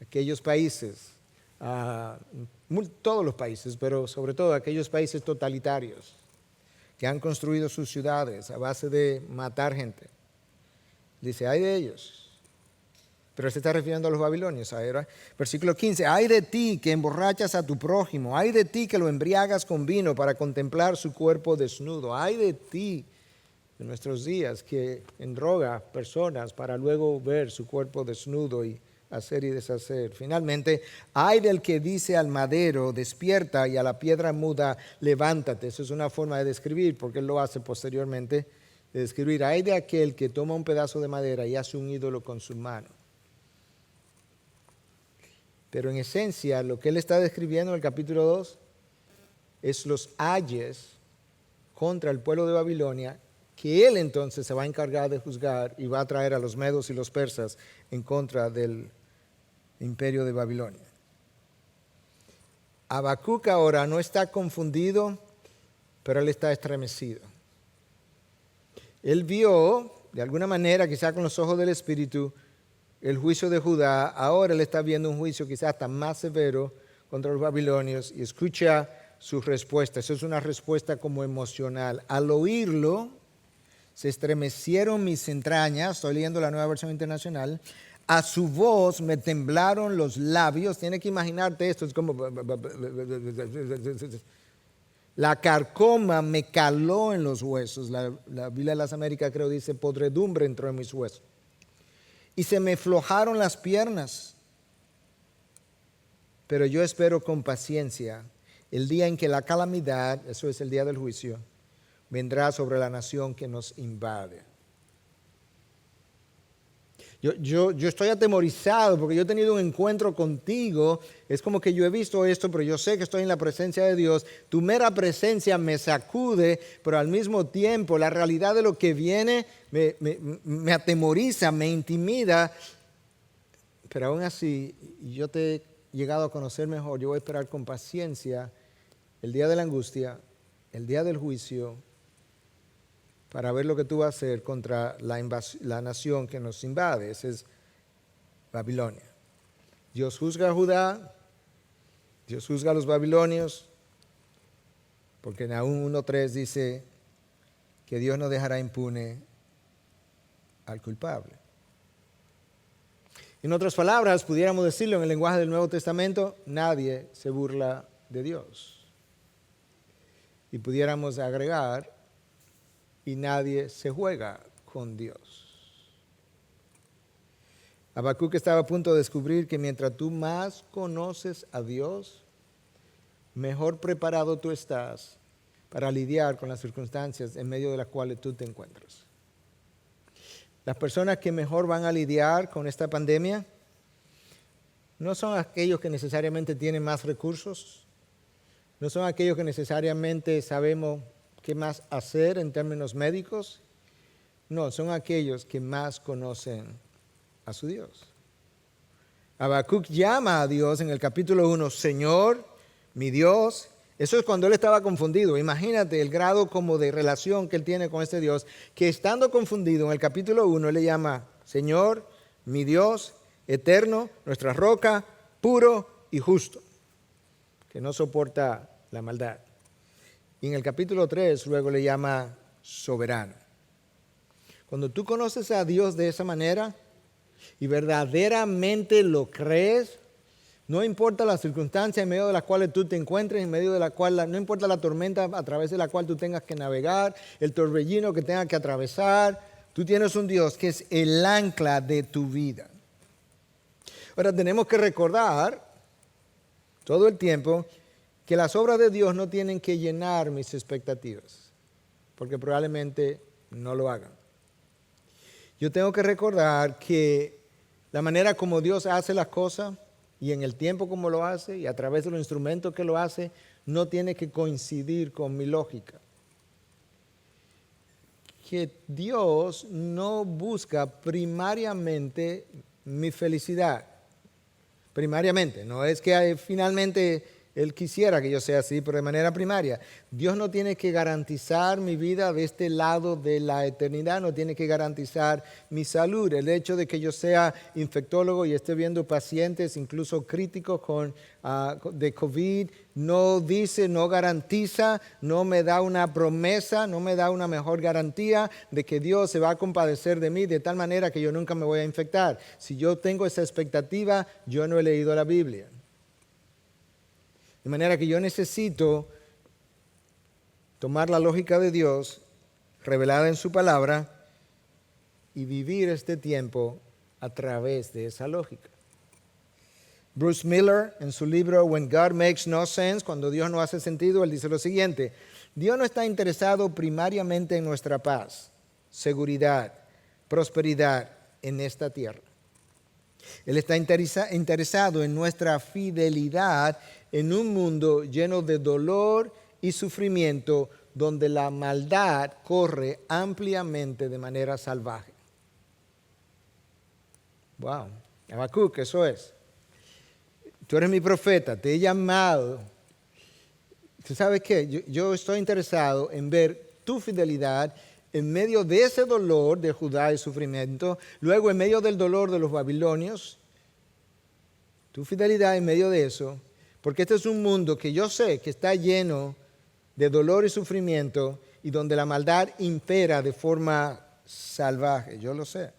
B: Aquellos países, todos los países, pero sobre todo aquellos países totalitarios que han construido sus ciudades a base de matar gente. Dice, ay de ellos. Pero se está refiriendo a los babilonios. Ahora, versículo 15, ay de ti que emborrachas a tu prójimo, ay de ti que lo embriagas con vino para contemplar su cuerpo desnudo, ay de ti en nuestros días que endroga personas para luego ver su cuerpo desnudo y hacer y deshacer. Finalmente, ay del que dice al madero, despierta, y a la piedra muda, levántate. Eso es una forma de describir, porque él lo hace posteriormente, de describir. Ay de aquel que toma un pedazo de madera y hace un ídolo con su mano. Pero en esencia, lo que él está describiendo en el capítulo 2 es los ayes contra el pueblo de Babilonia, que él entonces se va a encargar de juzgar y va a traer a los medos y los persas en contra del imperio de Babilonia. Habacuc ahora no está confundido, pero él está estremecido. Él vio, de alguna manera, quizá con los ojos del Espíritu, el juicio de Judá. Ahora él está viendo un juicio quizás hasta más severo contra los babilonios y escucha su respuesta. Eso es una respuesta como emocional. Al oírlo, se estremecieron mis entrañas, estoy leyendo la Nueva Versión Internacional, a su voz me temblaron los labios. Tienes que imaginarte esto, es como la carcoma me caló en los huesos. La Biblia de las Américas creo dice podredumbre entró en mis huesos. Y se me flojaron las piernas. Pero yo espero con paciencia el día en que la calamidad, eso es el día del juicio, vendrá sobre la nación que nos invade. Yo estoy atemorizado porque yo he tenido un encuentro contigo. Es como que yo he visto esto, pero yo sé que estoy en la presencia de Dios. Tu mera presencia me sacude, pero al mismo tiempo la realidad de lo que viene me atemoriza, me intimida. Pero aún así, yo te he llegado a conocer mejor. Yo voy a esperar con paciencia el día de la angustia, el día del juicio, para ver lo que tú vas a hacer contra la nación que nos invade. Esa es Babilonia. Dios juzga a Judá, Dios juzga a los babilonios, porque en Nahum 1:3 dice que Dios no dejará impune al culpable. En otras palabras, pudiéramos decirlo en el lenguaje del Nuevo Testamento, nadie se burla de Dios. Y pudiéramos agregar, y nadie se juega con Dios. Habacuc estaba a punto de descubrir que mientras tú más conoces a Dios, mejor preparado tú estás para lidiar con las circunstancias en medio de las cuales tú te encuentras. Las personas que mejor van a lidiar con esta pandemia no son aquellos que necesariamente tienen más recursos, no son aquellos que necesariamente sabemos qué más hacer en términos médicos No, son aquellos que más conocen a su Dios. Habacuc llama a Dios en el capítulo 1, Señor, mi Dios. Eso es cuando él estaba confundido. Imagínate el grado como de relación que él tiene con este Dios, que estando confundido en el capítulo 1, él le llama Señor, mi Dios, eterno, nuestra roca, puro y justo, que no soporta la maldad. Y en el capítulo 3 luego le llama soberano. Cuando tú conoces a Dios de esa manera y verdaderamente lo crees, no importa la circunstancia en medio de las cuales tú te encuentres, en medio de la cual, no importa la tormenta a través de la cual tú tengas que navegar, el torbellino que tengas que atravesar, tú tienes un Dios que es el ancla de tu vida. Ahora tenemos que recordar todo el tiempo que las obras de Dios no tienen que llenar mis expectativas, porque probablemente no lo hagan. Yo tengo que recordar que la manera como Dios hace las cosas y en el tiempo como lo hace y a través de los instrumentos que lo hace, no tiene que coincidir con mi lógica. Que Dios no busca primariamente mi felicidad. Primariamente, no es que finalmente Él quisiera que yo sea así, pero de manera primaria. Dios no tiene que garantizar mi vida de este lado de la eternidad, no tiene que garantizar mi salud. El hecho de que yo sea infectólogo y esté viendo pacientes, incluso críticos de COVID, no dice, no garantiza, no me da una promesa, no me da una mejor garantía de que Dios se va a compadecer de mí de tal manera que yo nunca me voy a infectar. Si yo tengo esa expectativa, yo no he leído la Biblia. De manera que yo necesito tomar la lógica de Dios revelada en su palabra y vivir este tiempo a través de esa lógica. Bruce Miller, en su libro When God Makes No Sense, cuando Dios no hace sentido, él dice lo siguiente: Dios no está interesado primariamente en nuestra paz, seguridad, prosperidad en esta tierra. Él está interesado en nuestra fidelidad en un mundo lleno de dolor y sufrimiento, donde la maldad corre ampliamente de manera salvaje. Wow, Habacuc, eso es. Tú eres mi profeta, te he llamado. ¿Tú sabes qué? Yo estoy interesado en ver tu fidelidad en medio de ese dolor de Judá y sufrimiento, luego en medio del dolor de los babilonios, tu fidelidad en medio de eso, porque este es un mundo que yo sé que está lleno de dolor y sufrimiento y donde la maldad impera de forma salvaje, yo lo sé.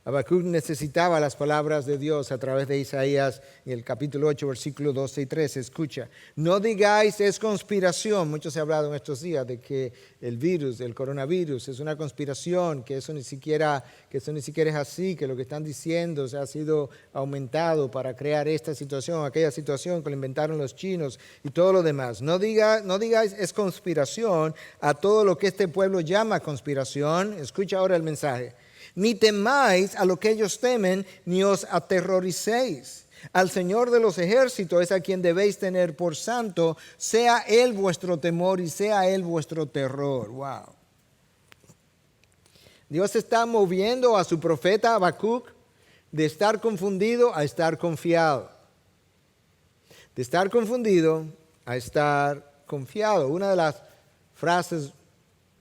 B: Habacuc necesitaba las palabras de Dios a través de Isaías en el capítulo 8, versículos 12 y 13. Escucha, no digáis es conspiración. Mucho se ha hablado en estos días de que el virus, el coronavirus, es una conspiración, que eso ni siquiera es así, que lo que están diciendo ha sido aumentado para crear esta situación, aquella situación que lo inventaron los chinos y todo lo demás. No digáis es conspiración a todo lo que este pueblo llama conspiración. Escucha ahora el mensaje. Ni temáis a lo que ellos temen, ni os aterroricéis. Al Señor de los ejércitos es a quien debéis tener por santo, sea Él vuestro temor y sea Él vuestro terror. Wow. Dios está moviendo a su profeta Habacuc de estar confundido a estar confiado. De estar confundido a estar confiado. Una de las frases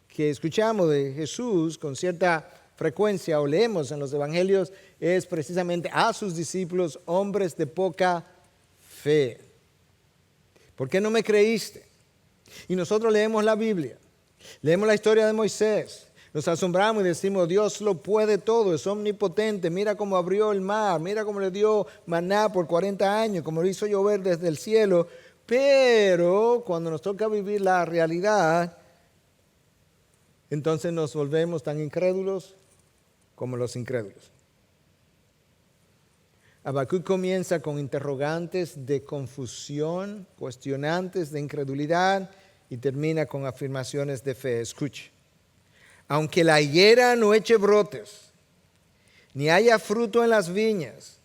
B: que escuchamos de Jesús con cierta frecuencia o leemos en los evangelios es precisamente a sus discípulos, hombres de poca fe. ¿Por qué no me creíste? Y nosotros leemos la Biblia, leemos la historia de Moisés, nos asombramos y decimos, Dios lo puede todo, es omnipotente, mira cómo abrió el mar, mira cómo le dio maná por 40 años, cómo lo hizo llover desde el cielo, pero cuando nos toca vivir la realidad, entonces nos volvemos tan incrédulos como los incrédulos. Habacuc comienza con interrogantes de confusión, cuestionantes de incredulidad y termina con afirmaciones de fe. Escuche. Aunque la higuera no eche brotes, ni haya fruto en las viñas,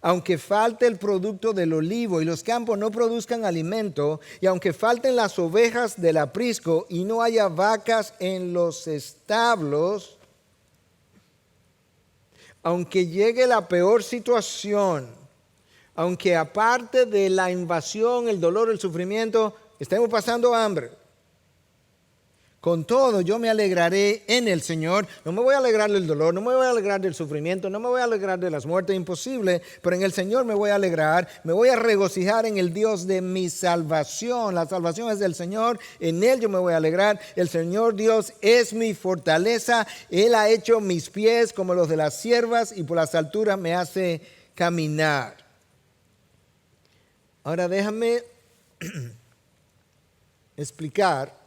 B: aunque falte el producto del olivo y los campos no produzcan alimento, y aunque falten las ovejas del aprisco y no haya vacas en los establos, aunque llegue la peor situación, aunque aparte de la invasión, el dolor, el sufrimiento, estemos pasando hambre, con todo yo me alegraré en el Señor. No me voy a alegrar del dolor, no me voy a alegrar del sufrimiento, no me voy a alegrar de las muertes, imposible, pero en el Señor me voy a alegrar, me voy a regocijar en el Dios de mi salvación. La salvación es del Señor, en Él yo me voy a alegrar. El Señor Dios es mi fortaleza, Él ha hecho mis pies como los de las ciervas y por las alturas me hace caminar. Ahora déjame explicar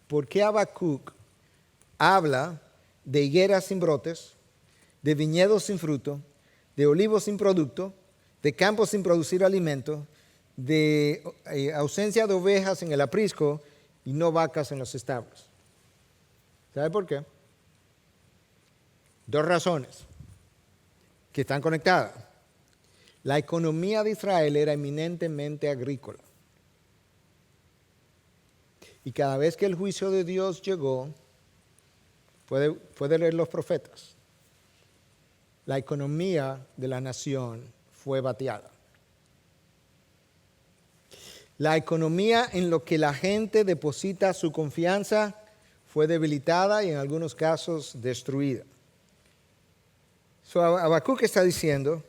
B: por qué Habacuc habla de higueras sin brotes, de viñedos sin fruto, de olivos sin producto, de campos sin producir alimento, de ausencia de ovejas en el aprisco y no vacas en los establos. ¿Sabe por qué? Dos razones que están conectadas. La economía de Israel era eminentemente agrícola. Y cada vez que el juicio de Dios llegó, puede leer los profetas, la economía de la nación fue bateada. La economía en lo que la gente deposita su confianza fue debilitada y en algunos casos destruida. Habacuc está diciendo,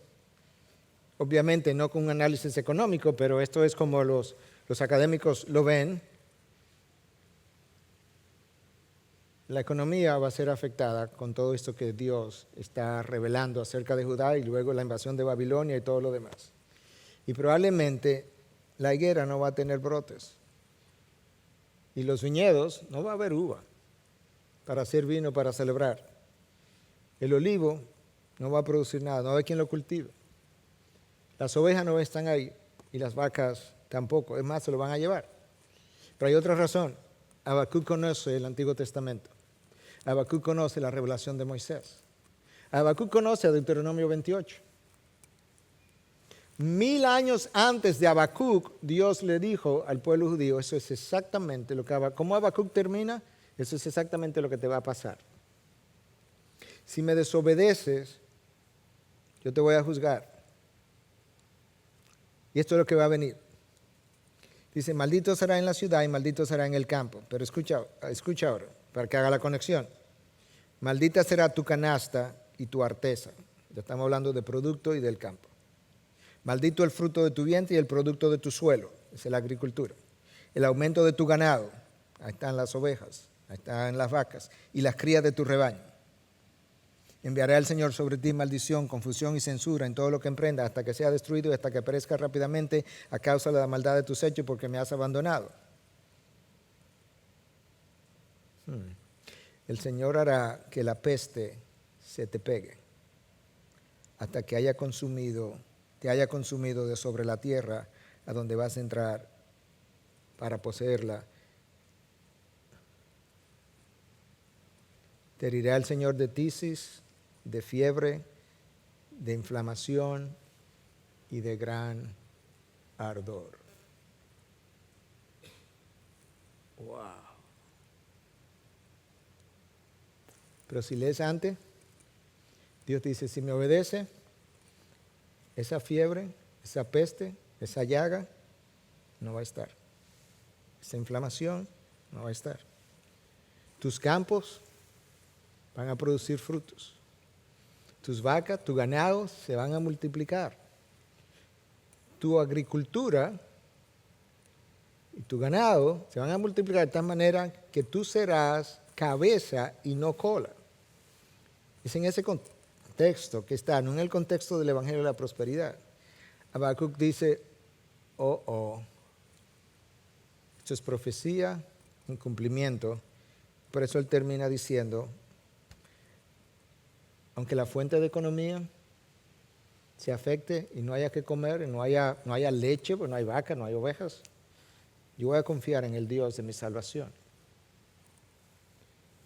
B: obviamente no con un análisis económico, pero esto es como los académicos lo ven, la economía va a ser afectada con todo esto que Dios está revelando acerca de Judá y luego la invasión de Babilonia y todo lo demás. Y probablemente la higuera no va a tener brotes. Y los viñedos no va a haber uva para hacer vino, para celebrar. El olivo no va a producir nada, no va a haber quien lo cultive. Las ovejas no están ahí y las vacas tampoco. Es más, se lo van a llevar. Pero hay otra razón. Habacuc conoce el Antiguo Testamento. Habacuc conoce la revelación de Moisés. Habacuc conoce a Deuteronomio 28. 1000 años antes de Habacuc, Dios le dijo al pueblo judío, eso es exactamente lo que como Habacuc termina, eso es exactamente lo que te va a pasar. Si me desobedeces, yo te voy a juzgar. Y esto es lo que va a venir. Dice, maldito será en la ciudad y maldito será en el campo. Pero escucha ahora, para que haga la conexión. Maldita será tu canasta y tu arteza. Ya estamos hablando de producto y del campo. Maldito el fruto de tu vientre y el producto de tu suelo. Esa es la agricultura. El aumento de tu ganado. Ahí están las ovejas, ahí están las vacas. Y las crías de tu rebaño. Enviará el Señor sobre ti maldición, confusión y censura en todo lo que emprenda, hasta que sea destruido y hasta que perezca rápidamente a causa de la maldad de tus hechos, porque me has abandonado. El Señor hará que la peste se te pegue, hasta que te haya consumido de sobre la tierra a donde vas a entrar para poseerla. Te herirá el Señor de tisis, de fiebre, de inflamación y de gran ardor. Wow. Pero si lees antes, Dios dice, si me obedece, esa fiebre, esa peste, esa llaga, no va a estar. Esa inflamación no va a estar. Tus campos van a producir frutos. Tus vacas, tu ganado se van a multiplicar. Tu agricultura y tu ganado se van a multiplicar de tal manera que tú serás cabeza y no cola. Es en ese contexto que está, no en el contexto del Evangelio de la Prosperidad. Habacuc dice, esto es profecía, un cumplimiento. Por eso él termina diciendo, aunque la fuente de economía se afecte y no haya que comer, y no haya leche, pues no hay vaca, no hay ovejas, yo voy a confiar en el Dios de mi salvación.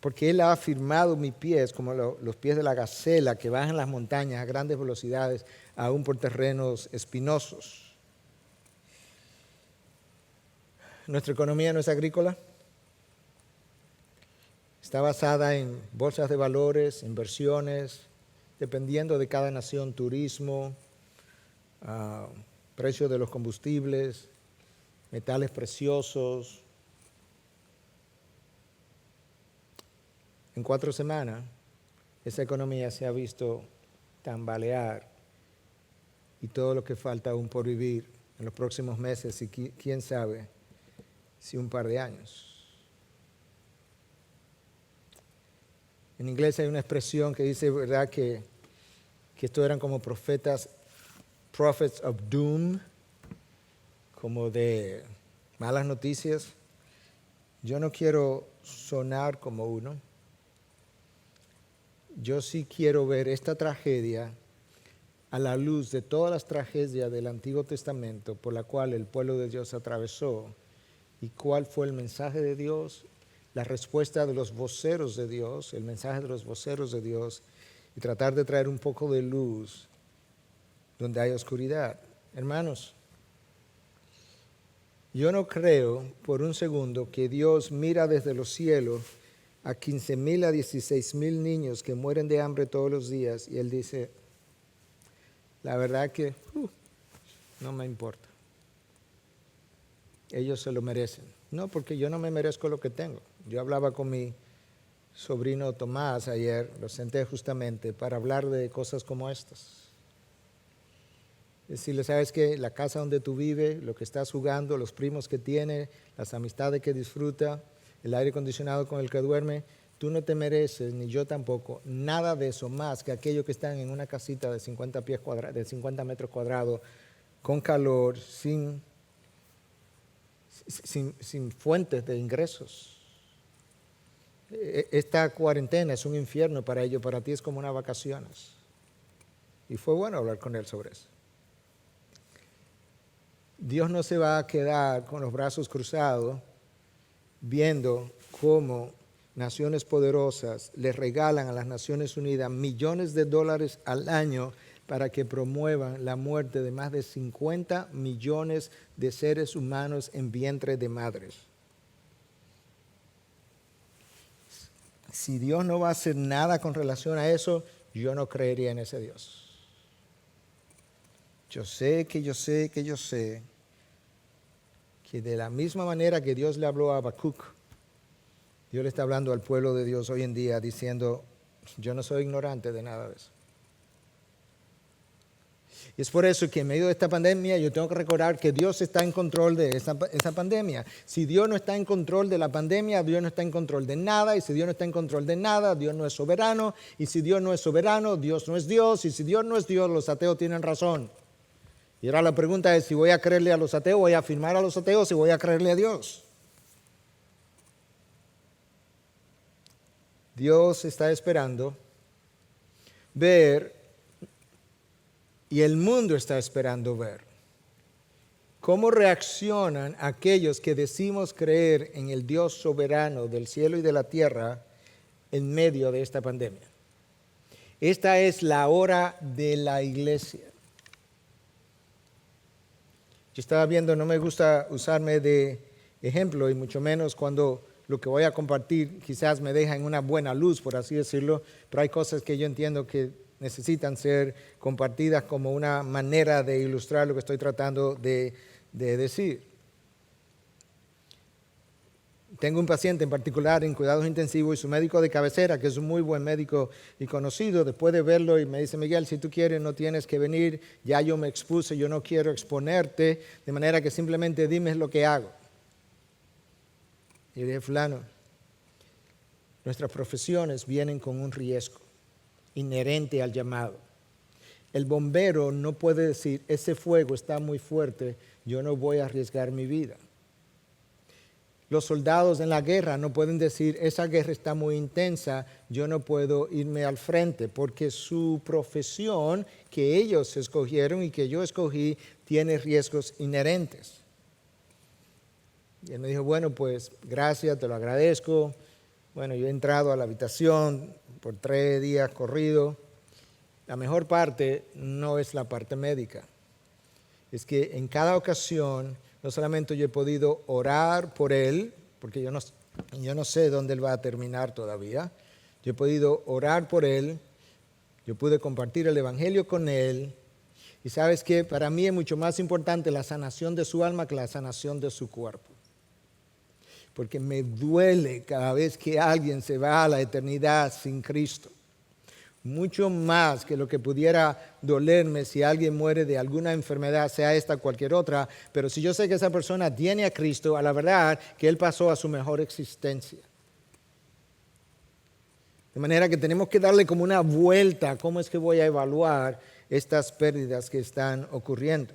B: porque Él ha afirmado mis pies como los pies de la gacela que bajan las montañas a grandes velocidades, aún por terrenos espinosos. Nuestra economía no es agrícola. Está basada en bolsas de valores, inversiones, dependiendo de cada nación, turismo, precio de los combustibles, metales preciosos. En 4 semanas, esa economía se ha visto tambalear y todo lo que falta aún por vivir en los próximos meses y quién sabe si un par de años. En inglés hay una expresión que dice, ¿verdad?, que estos eran como prophets of doom, como de malas noticias. Yo no quiero sonar como uno. Yo sí quiero ver esta tragedia a la luz de todas las tragedias del Antiguo Testamento por la cual el pueblo de Dios atravesó y cuál fue el mensaje de Dios, la respuesta de los voceros de Dios, el mensaje de los voceros de Dios, y tratar de traer un poco de luz donde hay oscuridad. Hermanos, yo no creo por un segundo que Dios mira desde los cielos a 15,000 a 16,000 niños que mueren de hambre todos los días y Él dice, la verdad que no me importa. Ellos se lo merecen. No, porque yo no me merezco lo que tengo. Yo hablaba con mi sobrino Tomás ayer, lo senté justamente para hablar de cosas como estas. Decirle, ¿sabes qué? La casa donde tú vives, lo que estás jugando, los primos que tiene, las amistades que disfruta, el aire acondicionado con el que duerme, tú no te mereces, ni yo tampoco, nada de eso más que aquellos que están en una casita de 50 metros cuadrados, con calor, sin fuentes de ingresos. Esta cuarentena es un infierno para ellos, para ti es como unas vacaciones. Y fue bueno hablar con él sobre eso. Dios no se va a quedar con los brazos cruzados viendo cómo naciones poderosas le regalan a las Naciones Unidas millones de dólares al año para que promuevan la muerte de más de 50 millones de seres humanos en vientre de madres. Si Dios no va a hacer nada con relación a eso, yo no creería en ese Dios. Yo sé que de la misma manera que Dios le habló a Habacuc, Dios le está hablando al pueblo de Dios hoy en día diciendo, yo no soy ignorante de nada de eso. Y es por eso que en medio de esta pandemia yo tengo que recordar que Dios está en control de esa pandemia. Si Dios no está en control de la pandemia, Dios no está en control de nada. Y si Dios no está en control de nada, Dios no es soberano. Y si Dios no es soberano, Dios no es Dios. Y si Dios no es Dios, los ateos tienen razón. Y ahora la pregunta es si voy a creerle a los ateos, voy a afirmar a los ateos, si voy a creerle a Dios. Dios está esperando ver, y el mundo está esperando ver, cómo reaccionan aquellos que decimos creer en el Dios soberano del cielo y de la tierra en medio de esta pandemia. Esta es la hora de la iglesia. Yo estaba viendo, no me gusta usarme de ejemplo y mucho menos cuando lo que voy a compartir quizás me deja en una buena luz, por así decirlo, pero hay cosas que yo entiendo que necesitan ser compartidas como una manera de ilustrar lo que estoy tratando de decir. Tengo un paciente en particular en cuidados intensivos y su médico de cabecera, que es un muy buen médico y conocido, después de verlo y me dice, Miguel, si tú quieres no tienes que venir, ya yo me expuse, yo no quiero exponerte, de manera que simplemente dime lo que hago. Y le dije, fulano, nuestras profesiones vienen con un riesgo inherente al llamado. El bombero no puede decir, ese fuego está muy fuerte, yo no voy a arriesgar mi vida. Los soldados en la guerra no pueden decir, esa guerra está muy intensa, yo no puedo irme al frente, porque su profesión que ellos escogieron y que yo escogí tiene riesgos inherentes. Y él me dijo, bueno, pues gracias, te lo agradezco, Bueno, yo he entrado a la habitación por 3 días corrido. La mejor parte no es la parte médica. Es que en cada ocasión, no solamente yo he podido orar por él, porque yo no sé dónde él va a terminar todavía. Yo he podido orar por él, yo pude compartir el evangelio con él. Y sabes que para mí es mucho más importante la sanación de su alma que la sanación de su cuerpo. Porque me duele cada vez que alguien se va a la eternidad sin Cristo. Mucho más que lo que pudiera dolerme si alguien muere de alguna enfermedad, sea esta o cualquier otra. Pero si yo sé que esa persona tiene a Cristo, a la verdad que Él pasó a su mejor existencia. De manera que tenemos que darle como una vuelta a cómo es que voy a evaluar estas pérdidas que están ocurriendo.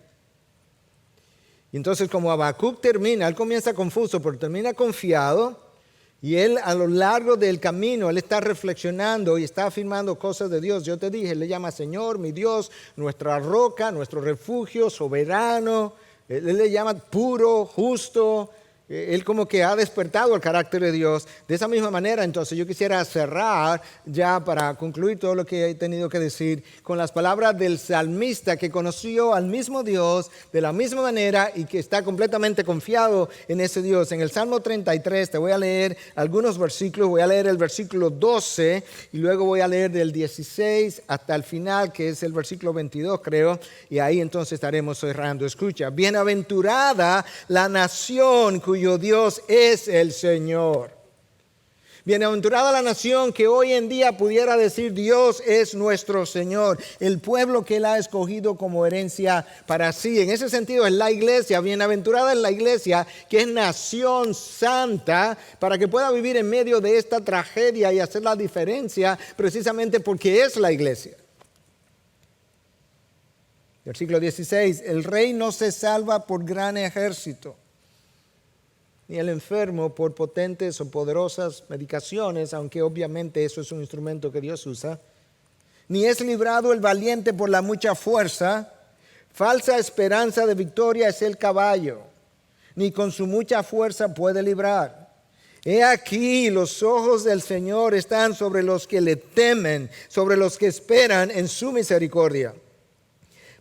B: Y entonces como Habacuc termina, él comienza confuso, pero termina confiado. Y él a lo largo del camino, él está reflexionando y está afirmando cosas de Dios. Yo te dije, él le llama Señor, mi Dios, nuestra roca, nuestro refugio, soberano. Él le llama puro, justo. Él como que ha despertado el carácter de Dios. De esa misma manera, entonces yo quisiera cerrar ya para concluir todo lo que he tenido que decir con las palabras del salmista que conoció al mismo Dios de la misma manera y que está completamente confiado en ese Dios. En el Salmo 33 te voy a leer algunos versículos. Voy a leer el versículo 12 y luego voy a leer del 16 hasta el final, que es el versículo 22 creo, y ahí entonces estaremos cerrando. Escucha, bienaventurada la nación cuyo Dios es el Señor. Bienaventurada la nación que hoy en día pudiera decir Dios es nuestro Señor, el pueblo que Él ha escogido como herencia para sí. En ese sentido es la iglesia, bienaventurada es la iglesia que es nación santa para que pueda vivir en medio de esta tragedia y hacer la diferencia precisamente porque es la iglesia. Versículo 16, el rey no se salva por gran ejército, ni el enfermo por potentes o poderosas medicaciones, aunque obviamente eso es un instrumento que Dios usa. Ni es librado el valiente por la mucha fuerza. Falsa esperanza de victoria es el caballo, ni con su mucha fuerza puede librar. He aquí los ojos del Señor están sobre los que le temen, sobre los que esperan en su misericordia,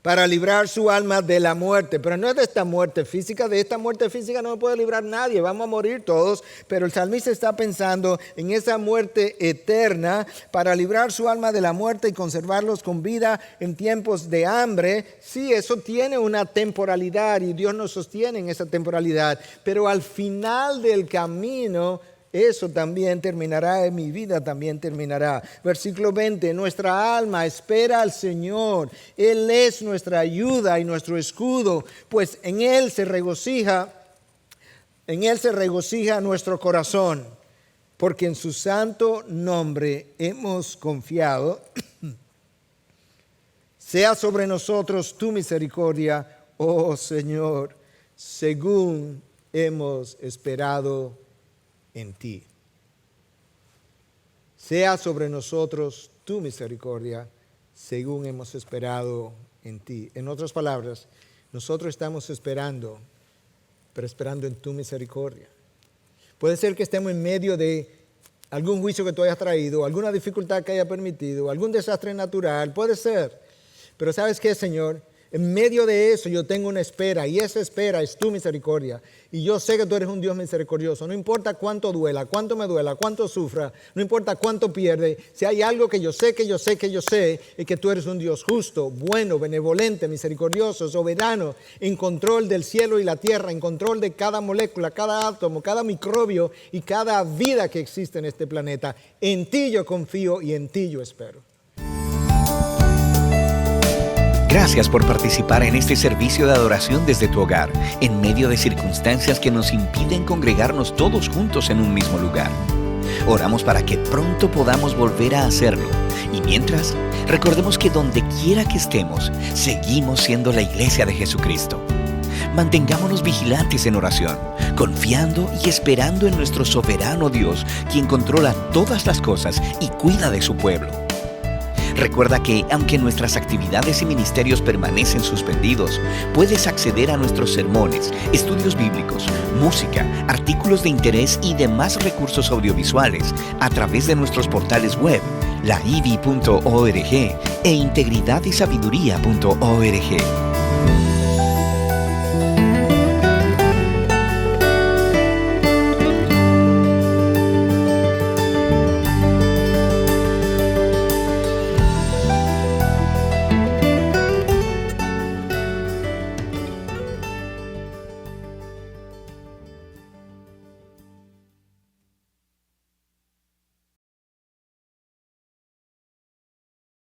B: para librar su alma de la muerte. Pero no es de esta muerte física, de esta muerte física no me puede librar nadie, vamos a morir todos. Pero el salmista está pensando en esa muerte eterna para librar su alma de la muerte y conservarlos con vida en tiempos de hambre. Sí, eso tiene una temporalidad y Dios nos sostiene en esa temporalidad. Pero al final del camino, eso también terminará, en mi vida también terminará. Versículo 20, nuestra alma espera al Señor. Él es nuestra ayuda y nuestro escudo, pues en Él se regocija nuestro corazón, porque en su santo nombre hemos confiado. Sea sobre nosotros tu misericordia, oh Señor, según hemos esperado en ti. Sea sobre nosotros tu misericordia, según hemos esperado en ti. En otras palabras, nosotros estamos esperando, pero esperando en tu misericordia. Puede ser que estemos en medio de algún juicio que tú hayas traído, alguna dificultad que haya permitido, algún desastre natural, puede ser. Pero ¿sabes qué, Señor? En medio de eso yo tengo una espera y esa espera es tu misericordia. Y yo sé que tú eres un Dios misericordioso. No importa cuánto duela, cuánto me duela, cuánto sufra, no importa cuánto pierde. Si hay algo que yo sé, es que tú eres un Dios justo, bueno, benevolente, misericordioso, soberano, en control del cielo y la tierra, en control de cada molécula, cada átomo, cada microbio y cada vida que existe en este planeta. En ti yo confío y en ti yo espero.
A: Gracias por participar en este servicio de adoración desde tu hogar, en medio de circunstancias que nos impiden congregarnos todos juntos en un mismo lugar. Oramos para que pronto podamos volver a hacerlo. Y mientras, recordemos que donde quiera que estemos, seguimos siendo la iglesia de Jesucristo. Mantengámonos vigilantes en oración, confiando y esperando en nuestro soberano Dios, quien controla todas las cosas y cuida de su pueblo. Recuerda que, aunque nuestras actividades y ministerios permanecen suspendidos, puedes acceder a nuestros sermones, estudios bíblicos, música, artículos de interés y demás recursos audiovisuales a través de nuestros portales web, laivi.org e integridadysabiduría.org.